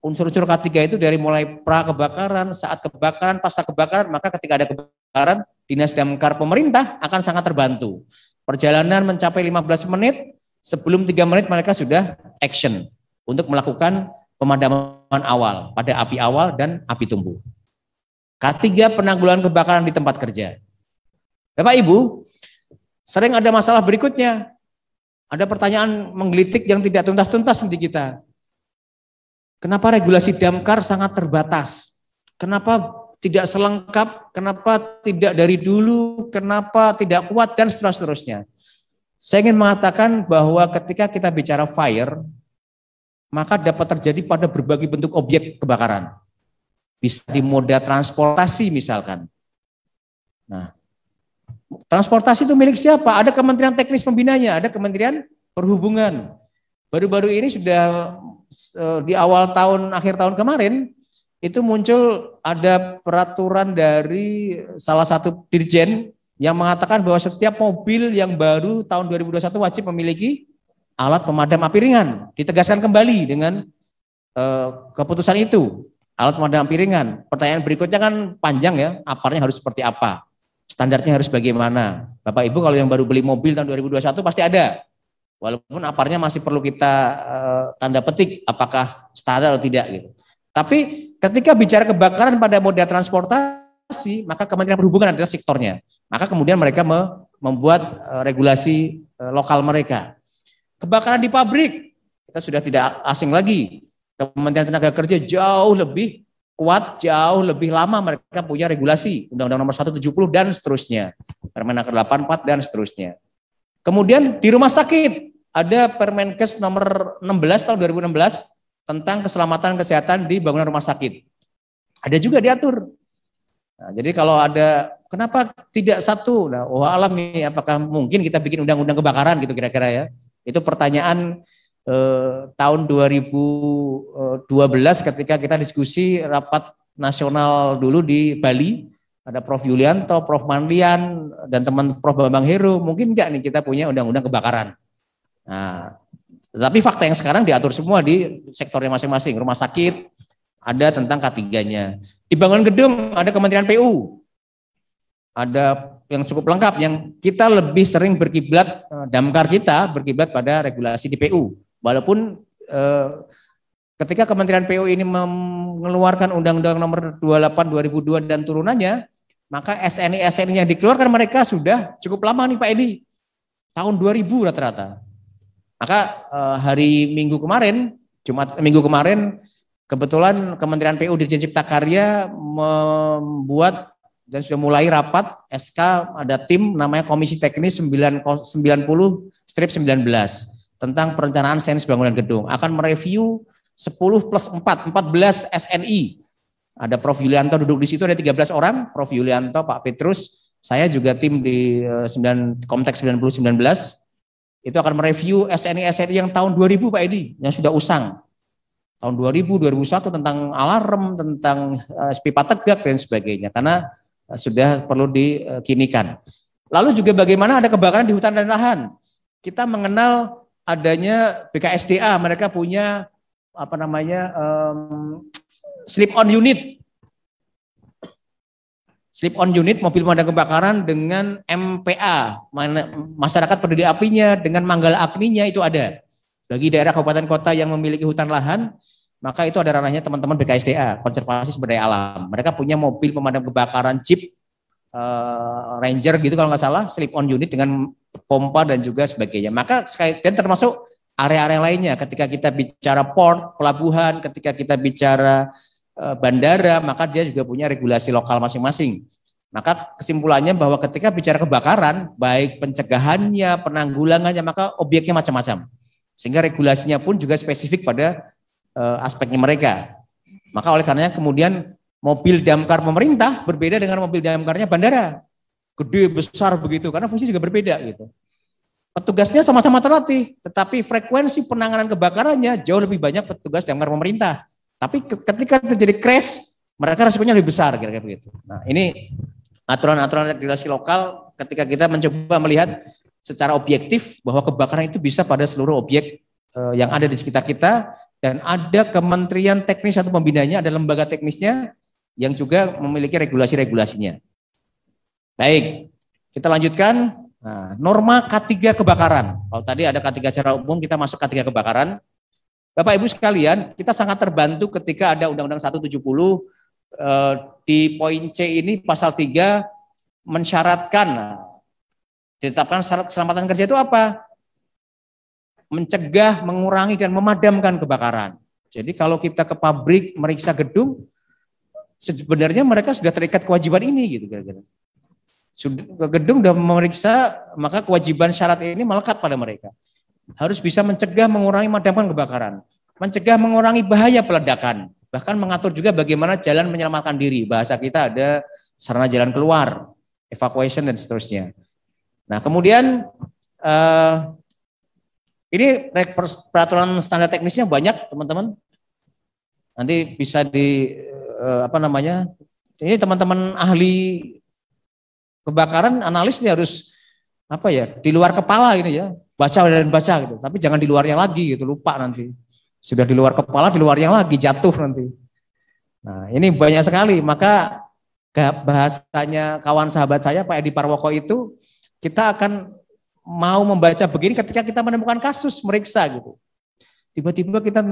unsur-unsur K3 itu dari mulai pra kebakaran, saat kebakaran, pasca kebakaran, maka ketika ada kebakaran, dinas damkar pemerintah akan sangat terbantu. Perjalanan mencapai 15 menit, sebelum 3 menit mereka sudah action untuk melakukan pemadaman awal pada api awal dan api tumbuh. K3 penanggulangan kebakaran di tempat kerja. Bapak Ibu, sering ada masalah berikutnya. Ada pertanyaan menggelitik yang tidak tuntas-tuntas di kita. Kenapa regulasi damkar sangat terbatas? Kenapa tidak selengkap? Kenapa tidak dari dulu? Kenapa tidak kuat? Dan seterusnya. Saya ingin mengatakan bahwa ketika kita bicara fire, maka dapat terjadi pada berbagai bentuk objek kebakaran. Bisa di moda transportasi misalkan. Nah, transportasi itu milik siapa? Ada Kementerian Teknis Pembinanya, ada Kementerian Perhubungan. Baru-baru ini sudah di awal tahun, akhir tahun kemarin, itu muncul ada peraturan dari salah satu dirjen yang mengatakan bahwa setiap mobil yang baru tahun 2021 wajib memiliki alat pemadam api ringan. Ditegaskan kembali dengan keputusan itu, alat pemadam api ringan. Pertanyaan berikutnya kan panjang ya, aparnya harus seperti apa? Standarnya harus bagaimana? Bapak Ibu kalau yang baru beli mobil tahun 2021 pasti ada. Walaupun aparnya masih perlu kita tanda petik apakah standar atau tidak gitu. Tapi ketika bicara kebakaran pada moda transportasi, maka Kementerian Perhubungan adalah sektornya. Maka kemudian mereka membuat regulasi lokal mereka. Kebakaran di pabrik, kita sudah tidak asing lagi. Kementerian Tenaga Kerja jauh lebih kuat, jauh lebih lama mereka punya regulasi. Undang-Undang Nomor 170 dan seterusnya. Permenaker 84 dan seterusnya. Kemudian di rumah sakit, ada Permenkes nomor 16 tahun 2016 tentang keselamatan kesehatan di bangunan rumah sakit. Ada juga diatur. Nah, jadi kalau ada, kenapa tidak satu? Nah, alam nih, apakah mungkin kita bikin undang-undang kebakaran gitu kira-kira ya? Itu pertanyaan tahun 2012 ketika kita diskusi rapat nasional dulu di Bali. Ada Prof. Yulianto, Prof. Manlian, dan teman Prof. Bambang Heru. Mungkin enggak nih kita punya undang-undang kebakaran. Nah, tapi fakta yang sekarang diatur semua di sektornya masing-masing. Rumah sakit ada tentang K3-nya. Di bangunan gedung ada Kementerian PU. Ada yang cukup lengkap, yang kita lebih sering berkiblat, damkar kita berkiblat pada regulasi di PU. Walaupun ketika Kementerian PU ini mengeluarkan Undang-Undang Nomor 28 2002 dan turunannya, maka SNI-SNI yang dikeluarkan mereka sudah cukup lama nih Pak Edi. Tahun 2000 rata-rata. Maka hari Minggu kemarin, Minggu kemarin, kebetulan Kementerian PU Dirjen Cipta Karya membuat dan sudah mulai rapat SK, ada tim namanya Komisi Teknis 90/19 tentang perencanaan sains bangunan gedung. Akan mereview 10+4, 14 SNI. Ada Prof. Yulianto duduk di situ, ada 13 orang, Prof. Yulianto, Pak Petrus, saya juga tim di Komtek 90-19. Itu akan mereview SNI-SNI yang tahun 2000 Pak Edi, yang sudah usang. Tahun 2000, 2001 tentang alarm, tentang pipa tegak dan sebagainya. Karena sudah perlu dikinikan. Lalu juga bagaimana ada kebakaran di hutan dan lahan. Kita mengenal adanya BKSDA, mereka punya apa namanya slip on unit. slip on unit mobil pemadam kebakaran dengan MPA, masyarakat peduli apinya, dengan manggala agninya itu ada. Bagi daerah kabupaten kota yang memiliki hutan lahan, maka itu ada ranahnya teman-teman BKSDA, konservasi sumber daya alam. Mereka punya mobil pemadam kebakaran Jeep Ranger gitu kalau nggak salah, slip on unit dengan pompa dan juga sebagainya. Maka dan termasuk area-area lainnya. Ketika kita bicara port, pelabuhan, ketika kita bicara bandara, maka dia juga punya regulasi lokal masing-masing. Maka kesimpulannya bahwa ketika bicara kebakaran, baik pencegahannya, penanggulangannya, maka objeknya macam-macam. Sehingga regulasinya pun juga spesifik pada aspeknya mereka. Maka oleh karenanya kemudian mobil damkar pemerintah berbeda dengan mobil damkarnya bandara. Gede, besar begitu, karena fungsi juga berbeda gitu. Petugasnya sama-sama terlatih, tetapi frekuensi penanganan kebakarannya jauh lebih banyak petugas damkar pemerintah. Tapi ketika terjadi crash, mereka resikonya lebih besar kira-kira begitu. Nah, ini aturan-aturan regulasi lokal ketika kita mencoba melihat secara objektif bahwa kebakaran itu bisa pada seluruh objek yang ada di sekitar kita, dan ada kementerian teknis atau pembinanya, ada lembaga teknisnya yang juga memiliki regulasi-regulasinya. Baik, kita lanjutkan. Nah, norma K3 kebakaran. Kalau tadi ada K3 secara umum, kita masuk K3 kebakaran. Bapak Ibu sekalian, kita sangat terbantu ketika ada Undang-Undang 170 di poin C ini pasal 3 mensyaratkan, ditetapkan syarat keselamatan kerja itu apa? Mencegah, mengurangi, dan memadamkan kebakaran. Jadi kalau kita ke pabrik meriksa gedung, sebenarnya mereka sudah terikat kewajiban ini gitu kira-kira. Sudah gedung sudah memeriksa, maka kewajiban syarat ini melekat pada mereka. Harus bisa mencegah, mengurangi, memadamkan kebakaran. Mencegah, mengurangi bahaya peledakan. Bahkan mengatur juga bagaimana jalan menyelamatkan diri. Bahasa kita ada sarana jalan keluar, evacuation dan seterusnya. Nah, kemudian ini peraturan standar teknisnya banyak, teman-teman. Nanti bisa ini teman-teman ahli kebakaran, analis ini harus di luar kepala ini ya, baca dan baca gitu. Tapi jangan di luarnya lagi gitu, lupa nanti. Sudah di luar kepala, di luarnya lagi jatuh nanti. Nah, ini banyak sekali. Maka bahasanya kawan sahabat saya Pak Edi Parwoko itu, kita akan mau membaca begini ketika kita menemukan kasus meriksa gitu. Tiba-tiba kita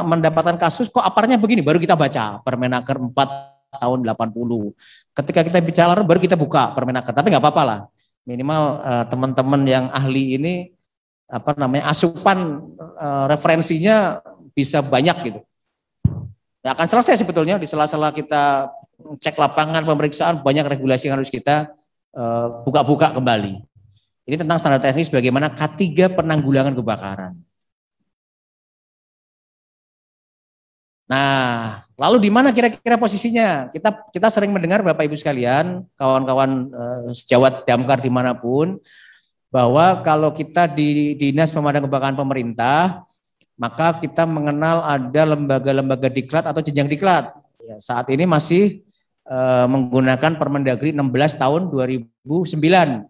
mendapatkan kasus, kok aparnya begini, baru kita baca Permenaker 4 tahun 80. Ketika kita bicara baru kita buka Permenaker, tapi nggak apa-apa lah. Minimal teman-teman yang ahli ini asupan referensinya bisa banyak gitu. Ya, akan selesai sebetulnya di sela-sela kita cek lapangan pemeriksaan, banyak regulasi yang harus kita buka-buka kembali. Ini tentang standar teknis bagaimana K3 penanggulangan kebakaran. Nah, lalu di mana kira-kira posisinya? Kita sering mendengar Bapak Ibu sekalian, kawan-kawan sejawat damkar dimanapun, bahwa kalau kita di Dinas Pemadam Kebakaran pemerintah, maka kita mengenal ada lembaga-lembaga diklat atau jenjang diklat. Ya, saat ini masih menggunakan Permendagri 16 tahun 2009.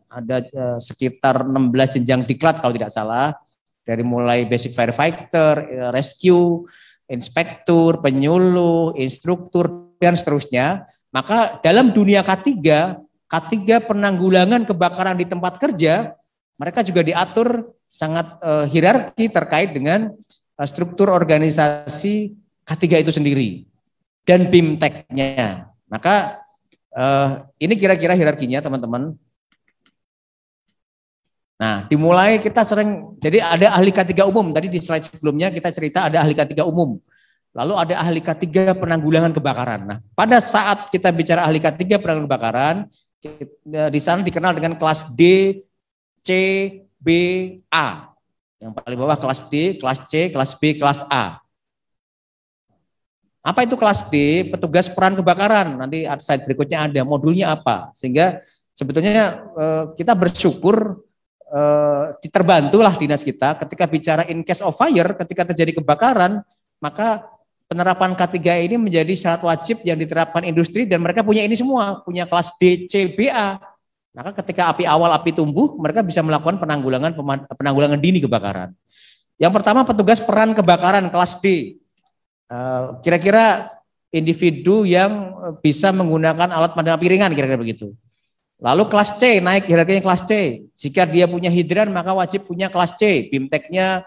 Ada sekitar 16 jenjang diklat kalau tidak salah, dari mulai basic firefighter, rescue, inspektur, penyuluh, instruktur, dan seterusnya. Maka dalam dunia K3 penanggulangan kebakaran di tempat kerja, mereka juga diatur sangat hierarki terkait dengan struktur organisasi K3 itu sendiri dan BIMTEK-nya. Maka ini kira-kira hierarkinya teman-teman. Nah, dimulai kita jadi ada ahli K3 umum, tadi di slide sebelumnya kita cerita ada ahli K3 umum. Lalu ada ahli K3 penanggulangan kebakaran. Nah, pada saat kita bicara ahli K3 penanggulangan kebakaran, di sana dikenal dengan kelas D, C, B, A. Yang paling bawah kelas D, kelas C, kelas B, kelas A. Apa itu kelas D? Petugas peran kebakaran. Nanti slide berikutnya ada modulnya apa. Sehingga sebetulnya kita bersyukur terbantulah dinas kita ketika bicara in case of fire, ketika terjadi kebakaran, maka penerapan K3 ini menjadi syarat wajib yang diterapkan industri dan mereka punya ini semua, punya kelas D, C, B, A. Maka ketika api awal, api tumbuh, mereka bisa melakukan penanggulangan dini kebakaran. Yang pertama petugas peran kebakaran kelas D. Kira-kira individu yang bisa menggunakan alat pandangan piringan, kira-kira begitu. Lalu kelas C, naik hierarkinya kelas C. Jika dia punya hidran, maka wajib punya kelas C. BIMTEK-nya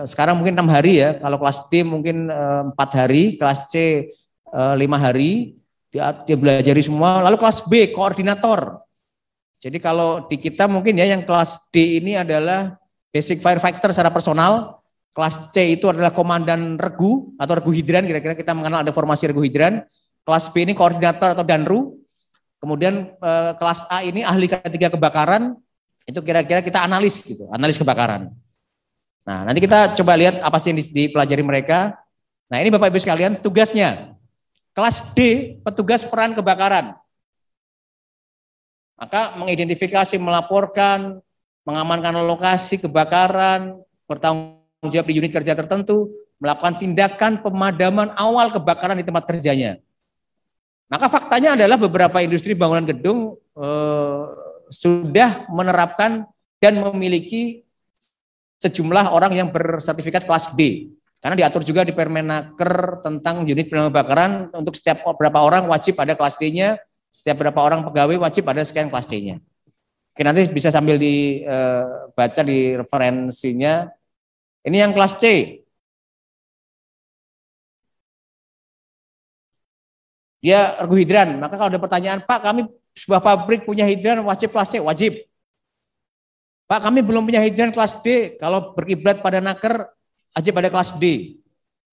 sekarang mungkin 6 hari ya, kalau kelas D mungkin 4 hari, kelas C 5 hari, dia belajari semua. Lalu kelas B, koordinator. Jadi kalau di kita mungkin ya yang kelas D ini adalah basic firefighter secara personal, kelas C itu adalah komandan regu atau regu hidran, kira-kira kita mengenal ada formasi regu hidran. Kelas B ini koordinator atau danru. Kemudian kelas A ini ahli K3 kebakaran, itu kira-kira kita analis gitu, analis kebakaran. Nah, nanti kita coba lihat apa sih yang dipelajari mereka. Nah, ini Bapak Ibu sekalian tugasnya. Kelas D, petugas peran kebakaran. Maka mengidentifikasi, melaporkan, mengamankan lokasi kebakaran, bertanggung jawab di unit kerja tertentu, melakukan tindakan pemadaman awal kebakaran di tempat kerjanya. Maka faktanya adalah beberapa industri bangunan gedung sudah menerapkan dan memiliki sejumlah orang yang bersertifikat kelas D. Karena diatur juga di Permenaker tentang unit penanggulangan kebakaran, untuk setiap berapa orang wajib ada kelas D-nya, setiap berapa orang pegawai wajib ada sekian kelas D-nya. Oke, nanti bisa sambil dibaca di referensinya. Ini yang kelas C. Dia regu hidran, maka kalau ada pertanyaan, Pak kami sebuah pabrik punya hidran wajib kelas C, wajib. Pak kami belum punya hidran kelas D, kalau berkiblat pada naker wajib pada kelas D.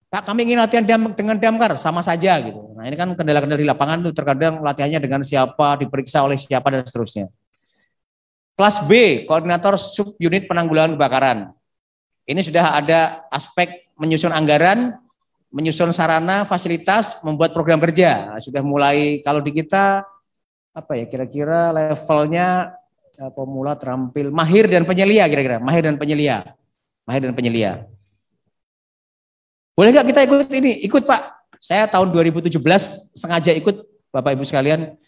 Pak kami ingin latihan dengan damkar, sama saja gitu. Nah ini kan kendala-kendala di lapangan tuh, terkadang latihannya dengan siapa, diperiksa oleh siapa dan seterusnya. Kelas B, koordinator subunit penanggulangan kebakaran. Ini sudah ada aspek menyusun anggaran, menyusun sarana, fasilitas, membuat program kerja. Sudah mulai, kalau di kita apa ya, kira-kira levelnya pemula, terampil, mahir dan penyelia, kira-kira mahir dan penyelia. Mahir dan penyelia. Boleh nggak kita ikut ini? Ikut Pak. Saya tahun 2017 sengaja ikut Bapak Ibu sekalian,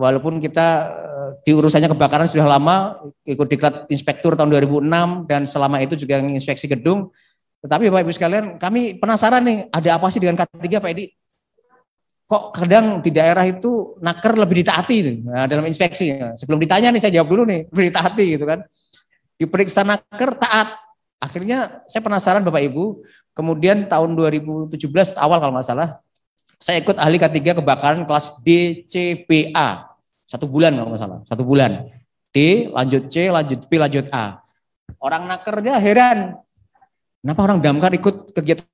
walaupun kita di urusannya kebakaran sudah lama, ikut diklat inspektur tahun 2006 dan selama itu juga inspeksi gedung. Tetapi Bapak Ibu sekalian, kami penasaran nih, ada apa sih dengan K3 Pak Edi? Kok kadang di daerah itu naker lebih ditaati nih, nah, dalam inspeksi. Sebelum ditanya nih, saya jawab dulu nih, lebih ditaati gitu kan. Diperiksa naker, taat. Akhirnya saya penasaran Bapak Ibu, kemudian tahun 2017 awal kalau nggak salah, saya ikut ahli K3 kebakaran kelas D, C, B, A. 1 bulan kalau nggak salah, 1 bulan. D, lanjut C, lanjut B, lanjut A. Orang nakernya heran. Kenapa orang damkar ikut kegiatan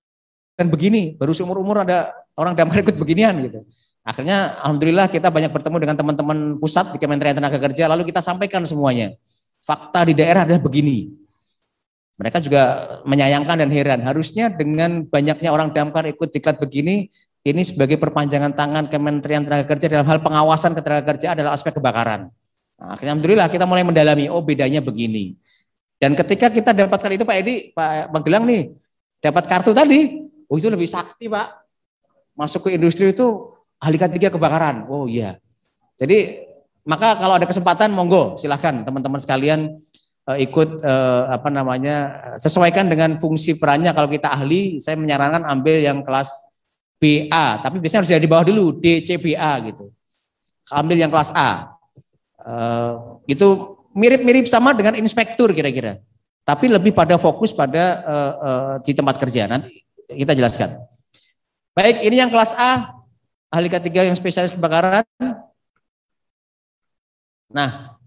begini? Baru seumur-umur ada orang damkar ikut beginian gitu. Akhirnya alhamdulillah kita banyak bertemu dengan teman-teman pusat di Kementerian Tenaga Kerja, lalu kita sampaikan semuanya. Fakta di daerah adalah begini. Mereka juga menyayangkan dan heran. Harusnya dengan banyaknya orang damkar ikut diklat begini, ini sebagai perpanjangan tangan Kementerian Tenaga Kerja dalam hal pengawasan ketenagakerjaan adalah aspek kebakaran. Nah, akhirnya alhamdulillah kita mulai mendalami, oh bedanya begini. Dan ketika kita dapatkan itu Pak Edi, Pak Magelang nih, dapat kartu tadi, oh itu lebih sakti Pak. Masuk ke industri itu ahli K3 kebakaran, oh iya. Jadi maka kalau ada kesempatan monggo silahkan teman-teman sekalian ikut sesuaikan dengan fungsi perannya. Kalau kita ahli, saya menyarankan ambil yang kelas BA, tapi biasanya harus di bawah dulu, DCBA gitu. Ambil yang kelas A. Itu mirip-mirip sama dengan inspektur kira-kira, tapi lebih pada fokus pada di tempat kerja. Nanti kita jelaskan. Baik, ini yang kelas A, ahli K3 yang spesialis kebakaran. Nah,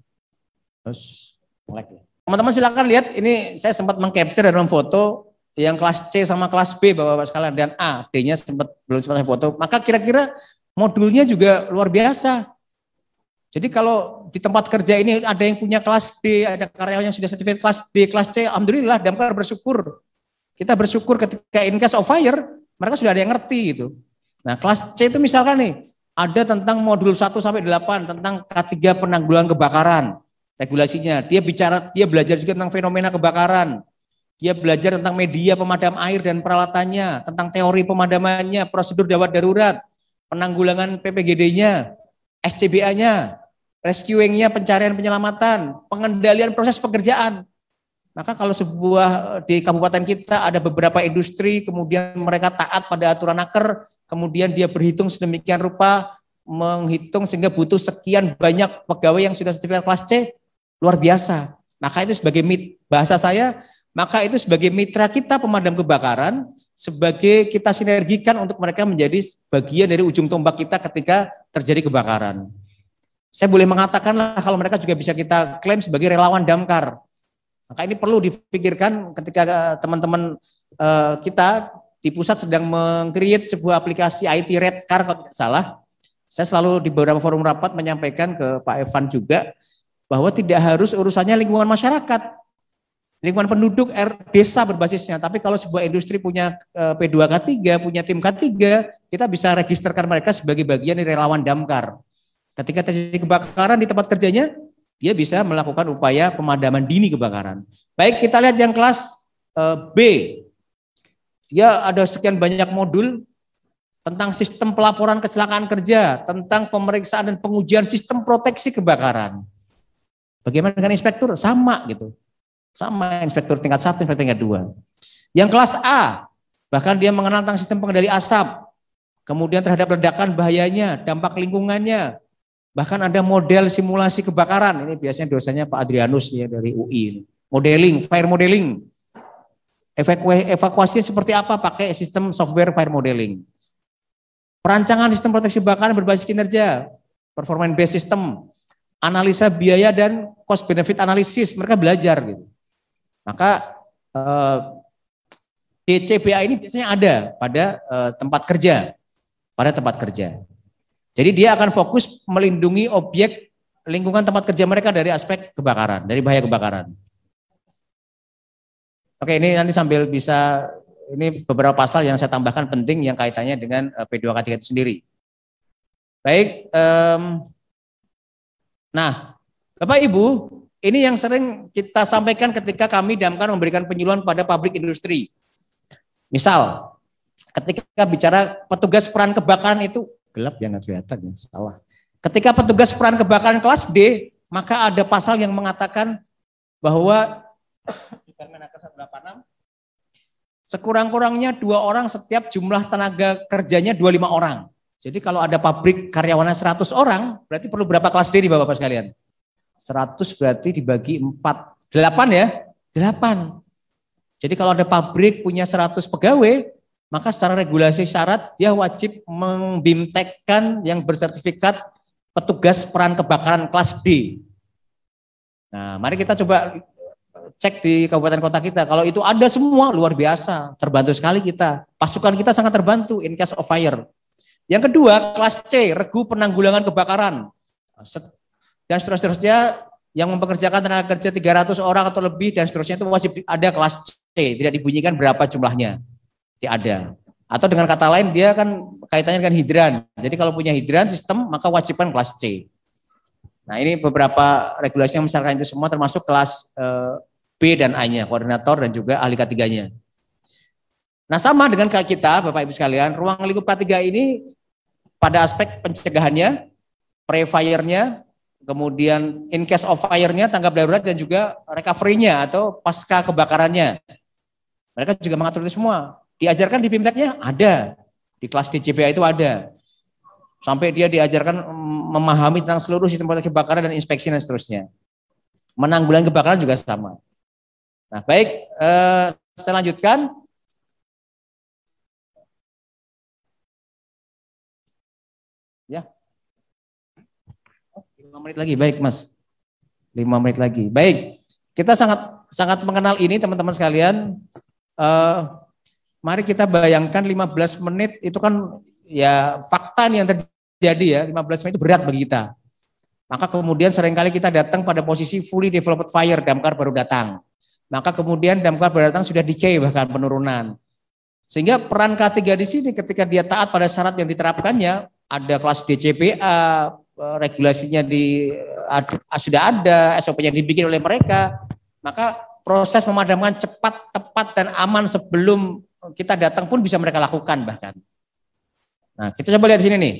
teman-teman silakan lihat, ini saya sempat mengcapture dalam foto yang kelas C sama kelas B Bapak-Bapak sekalian, dan A, D-nya belum sempat saya foto. Maka kira-kira modulnya juga luar biasa. Jadi kalau di tempat kerja ini ada yang punya kelas D, ada karyawan yang sudah sertifikat kelas D, kelas C, alhamdulillah damkar bersyukur. Kita bersyukur ketika in case of fire, mereka sudah ada yang ngerti gitu. Nah kelas C itu misalkan nih, ada tentang modul 1 sampai 8 tentang K3 penanggulangan kebakaran, regulasinya. Dia belajar juga tentang fenomena kebakaran. Dia belajar tentang media pemadam air dan peralatannya, tentang teori pemadamannya, prosedur gawat darurat, penanggulangan PPGD-nya, SCBA-nya, rescuing-nya, pencarian penyelamatan, pengendalian proses pekerjaan. Maka kalau di kabupaten kita ada beberapa industri, kemudian mereka taat pada aturan naker, kemudian dia berhitung sedemikian rupa, menghitung sehingga butuh sekian banyak pegawai yang sudah sertifikat kelas C, luar biasa. Maka itu sebagai bahasa saya, maka itu sebagai mitra kita pemadam kebakaran, sebagai kita sinergikan untuk mereka menjadi bagian dari ujung tombak kita ketika terjadi kebakaran. Saya boleh mengatakan lah kalau mereka juga bisa kita klaim sebagai relawan damkar. Maka ini perlu dipikirkan ketika teman-teman kita di pusat sedang meng-create sebuah aplikasi IT Redcar kalau tidak salah. Saya selalu di beberapa forum rapat menyampaikan ke Pak Evan juga bahwa tidak harus urusannya lingkungan masyarakat, lingkungan penduduk desa berbasisnya. Tapi kalau sebuah industri punya P2K3, punya tim K3, kita bisa registerkan mereka sebagai bagian dari relawan damkar. Ketika terjadi kebakaran di tempat kerjanya, dia bisa melakukan upaya pemadaman dini kebakaran. Baik, kita lihat yang kelas B. Dia ada sekian banyak modul tentang sistem pelaporan kecelakaan kerja, tentang pemeriksaan dan pengujian sistem proteksi kebakaran. Bagaimana dengan inspektur? Sama gitu. Sama inspektur tingkat 1, inspektur tingkat 2. Yang kelas A, bahkan dia mengenal tentang sistem pengendali asap, kemudian terhadap ledakan bahayanya, dampak lingkungannya, bahkan ada model simulasi kebakaran. Ini biasanya dosanya Pak Adrianus ya dari UI. Modeling, fire modeling. Evakuasinya seperti apa? Pakai sistem software fire modeling. Perancangan sistem proteksi kebakaran berbasis kinerja, performance based system, analisa biaya dan cost benefit analysis, mereka belajar gitu. Maka DCBA ini biasanya ada pada tempat kerja, Jadi dia akan fokus melindungi objek lingkungan tempat kerja mereka dari aspek kebakaran, dari bahaya kebakaran. Oke, ini nanti sambil bisa, ini beberapa pasal yang saya tambahkan penting yang kaitannya dengan P2K3 itu sendiri. Baik, nah Bapak Ibu, ini yang sering kita sampaikan ketika kami damkar memberikan penyuluhan pada pabrik industri. Misal, ketika bicara petugas peran kebakaran itu, gelap ya nggak kelihatan ya, salah. Ketika petugas peran kebakaran kelas D, maka ada pasal yang mengatakan bahwa Permenaker 186 sekurang-kurangnya 2 orang setiap jumlah tenaga kerjanya 25 orang. Jadi kalau ada pabrik karyawannya 100 orang, berarti perlu berapa kelas D nih Bapak-Bapak sekalian? 100 berarti dibagi 4, 8 ya? 8. Jadi kalau ada pabrik punya 100 pegawai, maka secara regulasi syarat dia wajib membimtekkan yang bersertifikat petugas peran kebakaran kelas D. Nah, mari kita coba cek di kabupaten kota kita. Kalau itu ada semua, luar biasa. Terbantu sekali kita. Pasukan kita sangat terbantu in case of fire. Yang kedua, kelas C, regu penanggulangan kebakaran. Dan seterusnya yang mempekerjakan tenaga kerja 300 orang atau lebih dan seterusnya itu wajib ada kelas C. Tidak dibunyikan berapa jumlahnya. Ada. Atau dengan kata lain dia kan kaitannya dengan hidran. Jadi kalau punya hidran sistem maka wajibkan kelas C. Nah ini beberapa regulasi yang misalkan itu semua termasuk kelas B dan A-nya, koordinator dan juga ahli K3-nya. Nah sama dengan kita Bapak Ibu sekalian, ruang lingkup K3 ini pada aspek pencegahannya, pre-fire-nya, kemudian in case of fire-nya, tanggap darurat dan juga recovery-nya atau pasca kebakarannya. Mereka juga mengatur itu semua. Diajarkan di BIMTEK-nya? Ada. Di kelas DCBA itu ada. Sampai dia diajarkan memahami tentang seluruh sistem proteksi kebakaran dan inspeksi dan seterusnya. Menanggulangi kebakaran juga sama. Nah baik, saya lanjutkan. Ya. 5 menit lagi, baik Mas. 5 menit lagi. Baik, kita sangat mengenal ini teman-teman sekalian. Mari kita bayangkan 15 menit itu kan ya fakta yang terjadi ya, 15 menit itu berat bagi kita. Maka kemudian seringkali kita datang pada posisi fully developed fire, damkar baru datang. Maka kemudian damkar baru datang sudah decay bahkan penurunan. Sehingga peran K3 di sini ketika dia taat pada syarat yang diterapkannya, ada kelas DCPA, regulasinya sudah ada, SOP-nya dibikin oleh mereka, maka proses pemadaman cepat, tepat, dan aman sebelum kita datang pun bisa mereka lakukan bahkan. Nah, kita coba lihat di sini nih.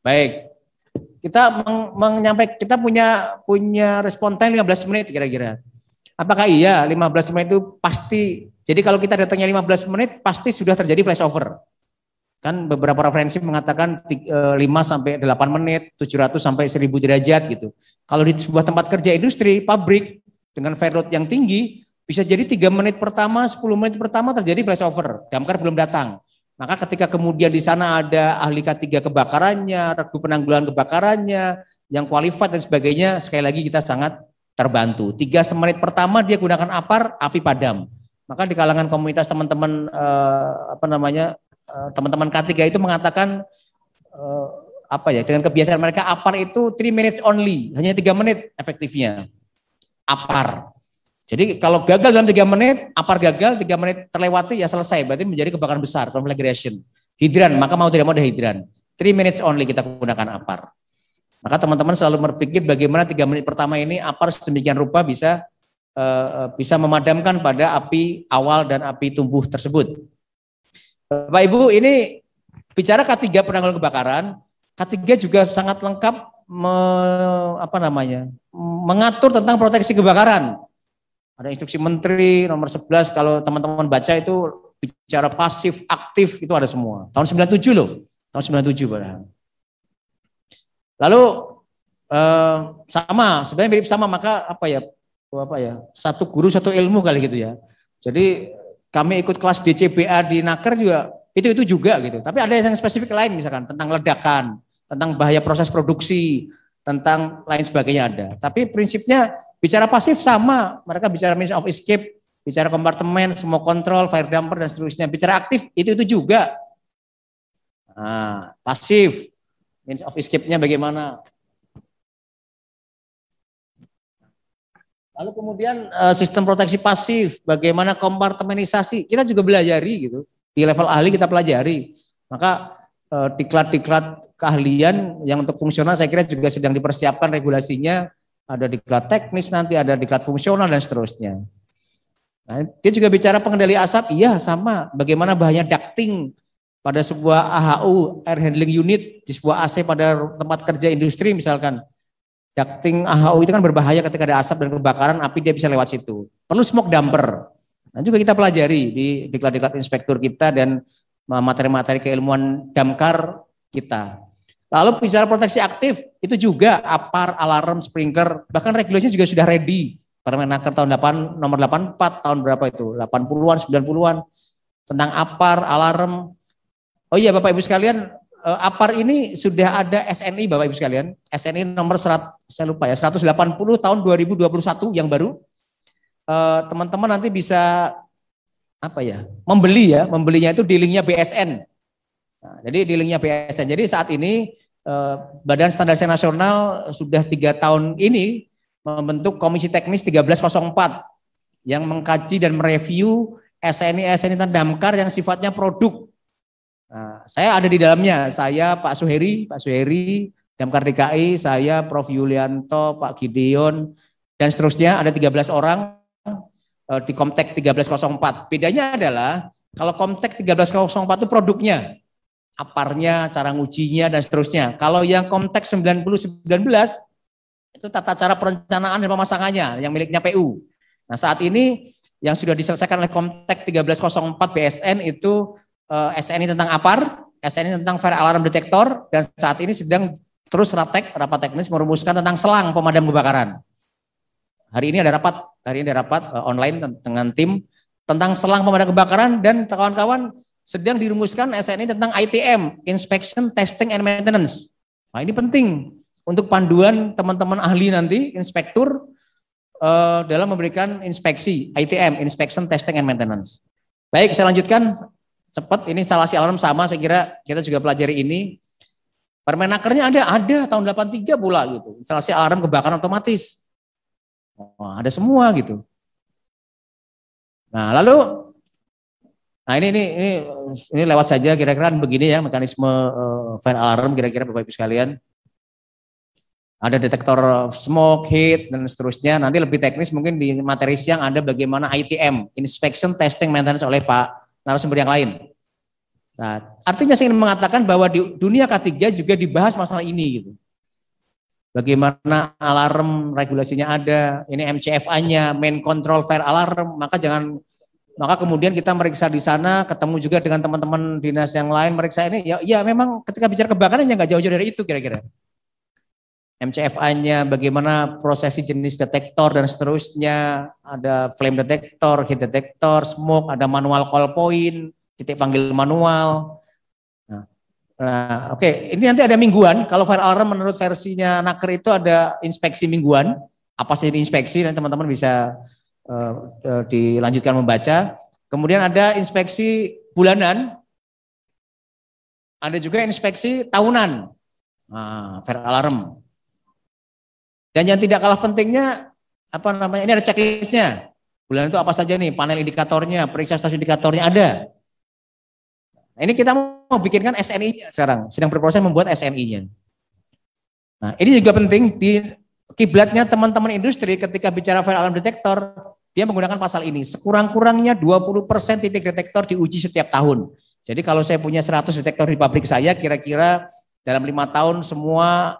Baik. kita punya respon time 15 menit kira-kira. Apakah iya 15 menit itu pasti? Jadi kalau kita datangnya 15 menit pasti sudah terjadi flashover. Kan beberapa referensi mengatakan 5 sampai 8 menit, 700 sampai 1000 derajat gitu. Kalau di sebuah tempat kerja industri, pabrik dengan fire load yang tinggi, bisa jadi 3 menit pertama, 10 menit pertama terjadi flashover, damkar belum datang. Maka ketika kemudian di sana ada ahli K3 kebakarannya, regu penanggulangan kebakarannya, yang qualified dan sebagainya, sekali lagi kita sangat terbantu. 3 menit pertama dia gunakan APAR, api padam. Maka di kalangan komunitas teman-teman teman-teman K3 itu mengatakan dengan kebiasaan mereka APAR itu 3 minutes only, hanya 3 menit efektifnya APAR. Jadi kalau gagal dalam 3 menit, APAR gagal, 3 menit terlewati ya selesai, berarti menjadi kebakaran besar, conflagration. Hidran, maka mau tidak mau ada hidran. 3 minutes only kita gunakan APAR. Maka teman-teman selalu berpikir bagaimana 3 menit pertama ini APAR sedemikian rupa bisa memadamkan pada api awal dan api tumbuh tersebut. Bapak Ibu, ini bicara K3 penanggulangan kebakaran, K3 juga sangat lengkap mengatur tentang proteksi kebakaran. Ada instruksi Menteri nomor 11, kalau teman-teman baca itu bicara pasif, aktif, itu ada semua. Tahun 97 loh, tahun 97 padahal. Lalu sebenarnya mirip sama, maka satu guru satu ilmu kali gitu ya. Jadi kami ikut kelas DCBA di Naker juga itu juga gitu. Tapi ada yang spesifik lain misalkan tentang ledakan, tentang bahaya proses produksi, tentang lain sebagainya ada. Tapi prinsipnya bicara pasif sama, mereka bicara means of escape, bicara kompartemen, semua kontrol, fire damper dan seterusnya. Bicara aktif itu juga. Nah, pasif, means of escape-nya bagaimana? Lalu kemudian sistem proteksi pasif, bagaimana kompartemenisasi, kita juga belajari gitu. Di level ahli kita pelajari. Maka diklat-diklat keahlian yang untuk fungsional saya kira juga sedang dipersiapkan regulasinya. Ada diklat teknis nanti, ada diklat fungsional dan seterusnya. Nah, dia juga bicara pengendali asap, iya sama. Bagaimana bahaya ducting pada sebuah AHU, air handling unit, di sebuah AC pada tempat kerja industri misalkan. Ducting AHU itu kan berbahaya ketika ada asap dan kebakaran, api dia bisa lewat situ. Perlu smoke damper. Nah juga kita pelajari di diklat-diklat inspektur kita dan materi-materi keilmuan damkar kita. Lalu bicara proteksi aktif, itu juga APAR, alarm, sprinkler, bahkan regulasinya juga sudah ready. Permenaker tahun nomor 84 tahun berapa itu? 80-an, 90-an. Tentang APAR, alarm. Oh iya Bapak Ibu sekalian, APAR ini sudah ada SNI Bapak Ibu sekalian, SNI nomor 180 tahun 2021 yang baru. Teman-teman nanti bisa membelinya itu di linknya BSN. Nah, jadi di linknya BSN. Jadi saat ini Badan Standarisasi Nasional sudah 3 tahun ini membentuk Komisi Teknis 1304 yang mengkaji dan mereview SNI damkar yang sifatnya produk. Nah, saya ada di dalamnya, saya Pak Suheri, Damkar DKI, saya Prof. Yulianto, Pak Gideon, dan seterusnya ada 13 orang di Komtek 1304. Bedanya adalah kalau Komtek 1304 itu produknya, APAR-nya, cara ngujinya, dan seterusnya. Kalau yang Komtek 9019 itu tata cara perencanaan dan pemasangannya yang miliknya PU. Nah saat ini yang sudah diselesaikan oleh Komtek 1304 BSN itu SNI tentang APAR, SNI tentang fire alarm detector, dan saat ini sedang terus rapat teknis merumuskan tentang selang pemadam kebakaran. Hari ini ada rapat online dengan tim tentang selang pemadam kebakaran, dan kawan-kawan sedang dirumuskan SNI tentang ITM, Inspection, Testing, and Maintenance. Nah ini penting untuk panduan teman-teman ahli nanti, inspektur dalam memberikan inspeksi, ITM, Inspection, Testing, and Maintenance. Baik, saya lanjutkan. Cepat, ini instalasi alarm sama, saya kira kita juga pelajari ini. Permenakernya ada tahun 83 pula gitu. Instalasi alarm kebakaran otomatis. Ada semua gitu. Nah, lalu ini lewat saja kira-kira begini ya mekanisme fire alarm kira-kira Bapak Ibu sekalian. Ada detektor smoke, heat dan seterusnya. Nanti lebih teknis mungkin di materi siang ada bagaimana ITM, Inspection, Testing, Maintenance oleh Pak narasumber yang lain. Nah, artinya saya ingin mengatakan bahwa di dunia K3 juga dibahas masalah ini gitu. bagaimana alarm regulasinya ada, ini MCFA-nya, main control fire alarm, maka kemudian kita meriksa di sana, ketemu juga dengan teman-teman dinas yang lain meriksa ini, ya memang ketika bicara kebakaran ya nggak jauh-jauh dari itu kira-kira. MCFA-nya, bagaimana prosesi jenis detektor dan seterusnya, ada flame detector, heat detector, smoke, ada manual call point, titik panggil manual. Nah, oke, ini nanti ada mingguan. Kalau fire alarm menurut versinya Naker itu ada inspeksi mingguan. Apa sih ini inspeksi? Dan teman-teman bisa dilanjutkan membaca. Kemudian ada inspeksi bulanan. Ada juga inspeksi tahunan. Nah, fire alarm. Dan yang tidak kalah pentingnya, ini ada checklistnya. Bulanan itu apa saja nih? Panel indikatornya, periksa stasiun indikatornya ada. Nah, ini kita mau bikinkan SNI-nya sekarang, sedang berproses membuat SNI-nya. Nah, ini juga penting di kiblatnya teman-teman industri ketika bicara fire alarm detector, dia menggunakan pasal ini. Sekurang-kurangnya 20% titik detektor diuji setiap tahun. Jadi kalau saya punya 100 detektor di pabrik saya, kira-kira dalam 5 tahun semua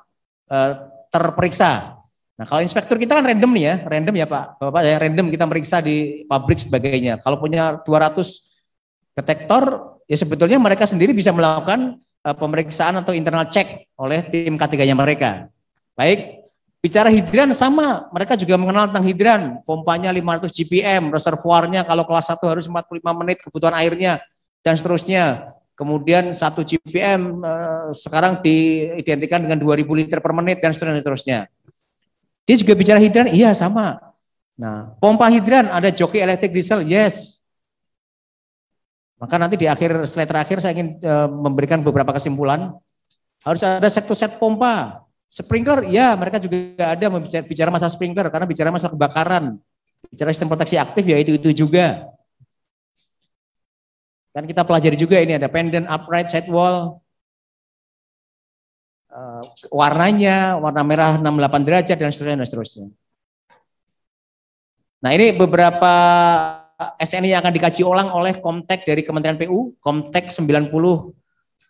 terperiksa. Nah, kalau inspektur kita kan random nih ya, random ya Pak, Bapak ya, random kita meriksa di pabrik sebagainya. Kalau punya 200 detektor, ya sebetulnya mereka sendiri bisa melakukan pemeriksaan atau internal check oleh tim K3-nya mereka. Baik, bicara hidran sama, mereka juga mengenal tentang hidran, pompanya 500 GPM, reservoirnya kalau kelas 1 harus 45 menit kebutuhan airnya, dan seterusnya. Kemudian 1 GPM sekarang diidentikan dengan 2000 liter per menit, dan seterusnya. Dia juga bicara hidran, iya sama. Nah, pompa hidran, ada joki elektrik diesel, yes. Maka nanti di slide terakhir saya ingin memberikan beberapa kesimpulan. Harus ada satu set pompa. Sprinkler, ya mereka juga ada bicara masalah sprinkler karena bicara masalah kebakaran. Bicara sistem proteksi aktif ya itu juga. Kan kita pelajari juga ini ada pendant, upright, sidewall. Warnanya, warna merah 68 derajat dan seterusnya. Nah, ini beberapa SNI yang akan dikaji ulang oleh Komtek dari Kementerian PU, Komtek 90,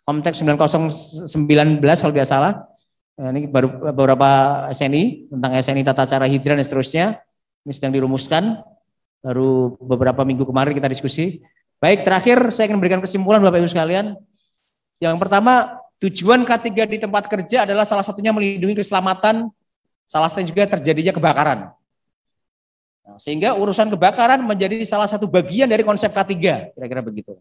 Komtek 9019 kalau tidak salah. Ini baru beberapa SNI tentang SNI tata cara hidran dan seterusnya. Ini sedang dirumuskan. Baru beberapa minggu kemarin kita diskusi. Baik, terakhir saya ingin memberikan kesimpulan Bapak Ibu sekalian. Yang pertama, tujuan K3 di tempat kerja adalah salah satunya melindungi keselamatan, salah satunya juga terjadinya kebakaran. Nah, sehingga urusan kebakaran menjadi salah satu bagian dari konsep K3, kira-kira begitu.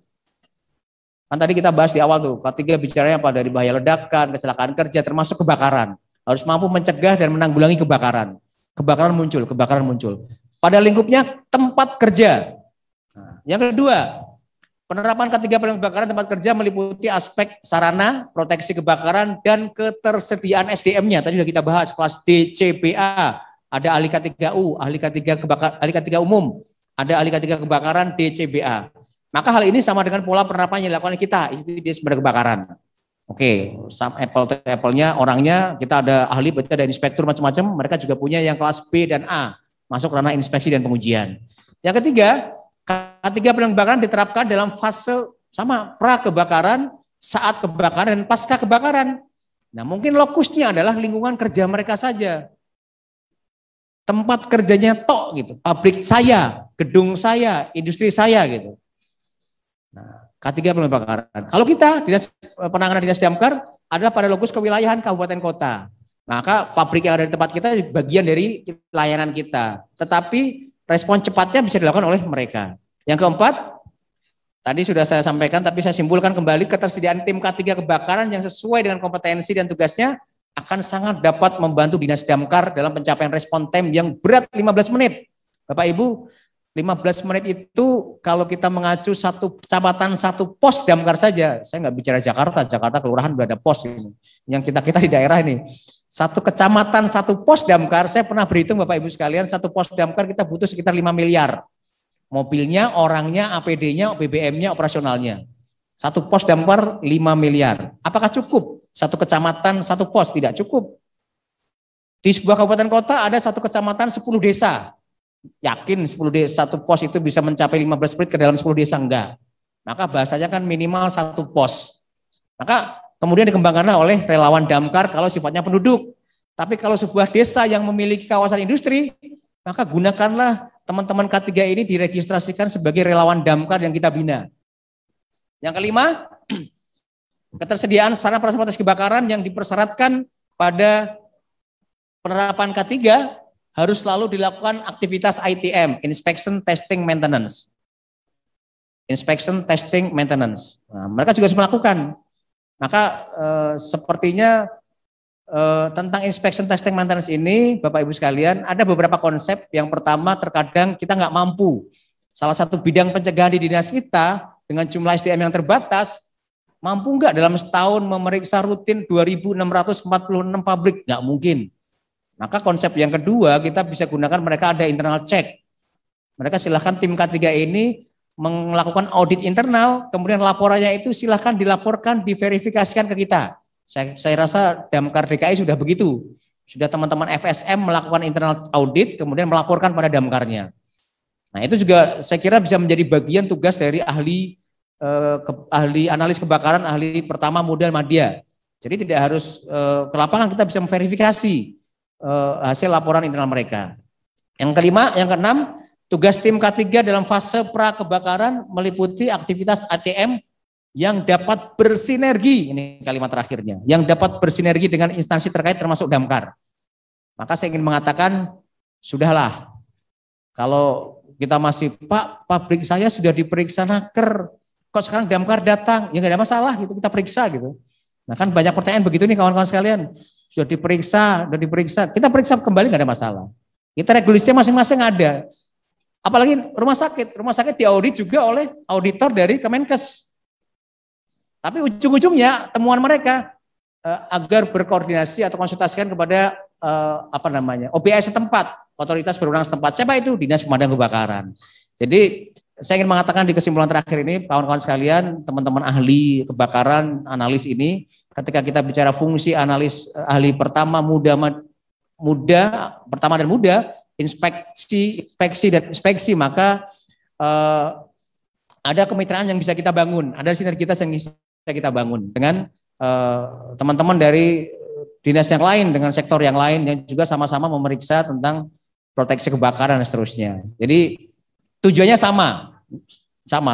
Kan tadi kita bahas di awal tuh, K3 bicaranya apa dari bahaya ledakan, kecelakaan kerja, termasuk kebakaran. Harus mampu mencegah dan menanggulangi kebakaran. Kebakaran muncul. Pada lingkupnya tempat kerja. Nah, yang kedua, penerapan K3 pada kebakaran tempat kerja meliputi aspek sarana, proteksi kebakaran, dan ketersediaan SDM-nya. Tadi sudah kita bahas, kelas D, C, BA. Ada ahli K3U, ahli K3 umum, ada ahli K3 kebakaran DCBA. Maka hal ini sama dengan pola penerapan yang dilakukan kita, itu dia sebenarnya kebakaran. Oke, apple to apple-nya orangnya, kita ada ahli, berarti ada inspektur macam-macam, mereka juga punya yang kelas B dan A, masuk ranah inspeksi dan pengujian. Yang ketiga, K3 kebakaran diterapkan dalam fase sama pra kebakaran, saat kebakaran, dan pasca kebakaran. Nah, mungkin lokusnya adalah lingkungan kerja mereka saja. Tempat kerjanya tok gitu, pabrik saya, gedung saya, industri saya gitu. Nah, K3 kebakaran. Kalau kita penanganan dinas damkar adalah pada lokus kewilayahan kabupaten kota. Maka pabrik yang ada di tempat kita bagian dari layanan kita. Tetapi respon cepatnya bisa dilakukan oleh mereka. Yang keempat, tadi sudah saya sampaikan tapi saya simpulkan kembali, ketersediaan tim K3 kebakaran yang sesuai dengan kompetensi dan tugasnya akan sangat dapat membantu dinas damkar dalam pencapaian respon time yang berat 15 menit. Bapak Ibu, 15 menit itu kalau kita mengacu satu kecamatan satu pos damkar saja, saya nggak bicara Jakarta kelurahan udah ada pos ini. Yang kita di daerah ini, satu kecamatan satu pos damkar, saya pernah berhitung Bapak Ibu sekalian, satu pos damkar kita butuh sekitar 5 miliar. Mobilnya, orangnya, APD-nya, BBM-nya, operasionalnya. Satu pos damkar 5 miliar. Apakah cukup? Satu kecamatan, satu pos, tidak cukup. Di sebuah kabupaten kota ada satu kecamatan 10 desa. Yakin 10 desa, satu pos itu bisa mencapai 15 menit ke dalam 10 desa? Enggak. Maka bahasanya kan minimal satu pos. Maka kemudian dikembangkanlah oleh relawan damkar kalau sifatnya penduduk. Tapi kalau sebuah desa yang memiliki kawasan industri, maka gunakanlah teman-teman K3 ini diregistrasikan sebagai relawan damkar yang kita bina. Yang kelima, ketersediaan sarana transportasi kebakaran yang dipersyaratkan pada penerapan K3 harus selalu dilakukan aktivitas ITM, Inspection, Testing, Maintenance. Inspection, Testing, Maintenance. Nah, mereka juga harus melakukan. Maka sepertinya tentang Inspection, Testing, Maintenance ini, Bapak Ibu sekalian, ada beberapa konsep. Yang pertama, terkadang kita nggak mampu. Salah satu bidang pencegahan di dinas kita dengan jumlah SDM yang terbatas, mampu nggak dalam setahun memeriksa rutin 2.646 pabrik? Nggak mungkin. Maka konsep yang kedua, kita bisa gunakan mereka ada internal check. Mereka silahkan tim K3 ini melakukan audit internal, kemudian laporannya itu silahkan dilaporkan, diverifikasikan ke kita. Saya rasa Damkar DKI sudah begitu. Sudah teman-teman FSM melakukan internal audit, kemudian melaporkan pada damkarnya. Nah itu juga saya kira bisa menjadi bagian tugas dari ahli analis kebakaran, ahli pertama muda madya. Jadi tidak harus ke lapangan, kita bisa memverifikasi hasil laporan internal mereka. Yang kelima, yang keenam, tugas tim K3 dalam fase pra kebakaran meliputi aktivitas ATM yang dapat bersinergi, ini kalimat terakhirnya, yang dapat bersinergi dengan instansi terkait termasuk damkar. Maka saya ingin mengatakan, sudahlah, kalau kita masih, Pak, pabrik saya sudah diperiksa naker, kok sekarang damkar datang, ya nggak ada masalah gitu, kita periksa gitu. Nah kan banyak pertanyaan begitu nih kawan-kawan sekalian, sudah diperiksa, kita periksa kembali nggak ada masalah. Kita regulasinya masing-masing ada. Apalagi rumah sakit diaudit juga oleh auditor dari Kemenkes. Tapi ujung-ujungnya temuan mereka agar berkoordinasi atau konsultasikan kepada OBS setempat, otoritas berwenang setempat. Siapa itu? Dinas Pemadam Kebakaran. Jadi saya ingin mengatakan di kesimpulan terakhir ini, kawan-kawan sekalian, teman-teman ahli kebakaran, analis ini, ketika kita bicara fungsi analis ahli pertama pertama dan muda, inspeksi dan inspeksi, maka ada kemitraan yang bisa kita bangun, ada sinergitas yang bisa kita bangun dengan teman-teman dari dinas yang lain, dengan sektor yang lain yang juga sama-sama memeriksa tentang proteksi kebakaran dan seterusnya. Jadi tujuannya sama,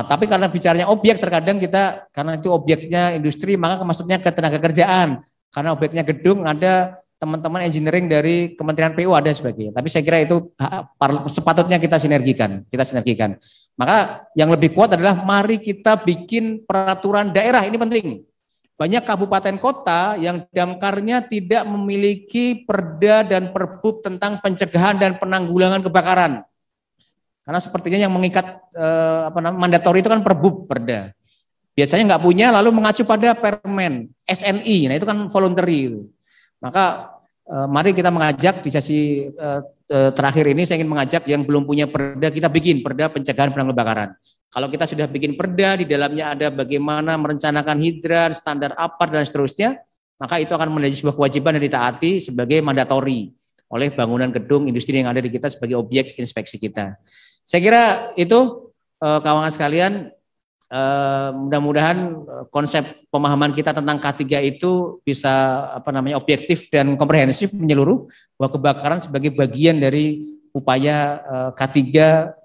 tapi karena bicaranya objek terkadang kita, karena itu objeknya industri, maka masuknya ke tenaga kerjaan. Karena objeknya gedung, ada teman-teman engineering dari Kementerian PU ada sebagainya. Tapi saya kira itu sepatutnya kita sinergikan. Maka yang lebih kuat adalah mari kita bikin peraturan daerah, ini penting. Banyak kabupaten kota yang damkarnya tidak memiliki perda dan perbub tentang pencegahan dan penanggulangan kebakaran. Karena sepertinya yang mengikat mandatori itu kan perbub, perda. Biasanya nggak punya, lalu mengacu pada permen SNI. Nah itu kan voluntary itu. Maka mari kita mengajak di sesi terakhir ini, saya ingin mengajak yang belum punya perda, kita bikin perda pencegahan penanggulangan kebakaran. Kalau kita sudah bikin perda, di dalamnya ada bagaimana merencanakan hidran, standar APAR dan seterusnya, maka itu akan menjadi sebuah kewajiban yang ditaati sebagai mandatori oleh bangunan gedung industri yang ada di kita sebagai objek inspeksi kita. Saya kira itu kawan-kawan sekalian, mudah-mudahan konsep pemahaman kita tentang K3 itu bisa objektif dan komprehensif menyeluruh, bahwa kebakaran sebagai bagian dari upaya K3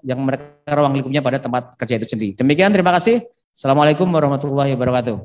yang mereka ruang lingkupnya pada tempat kerja itu sendiri. Demikian, terima kasih. Assalamualaikum warahmatullahi wabarakatuh.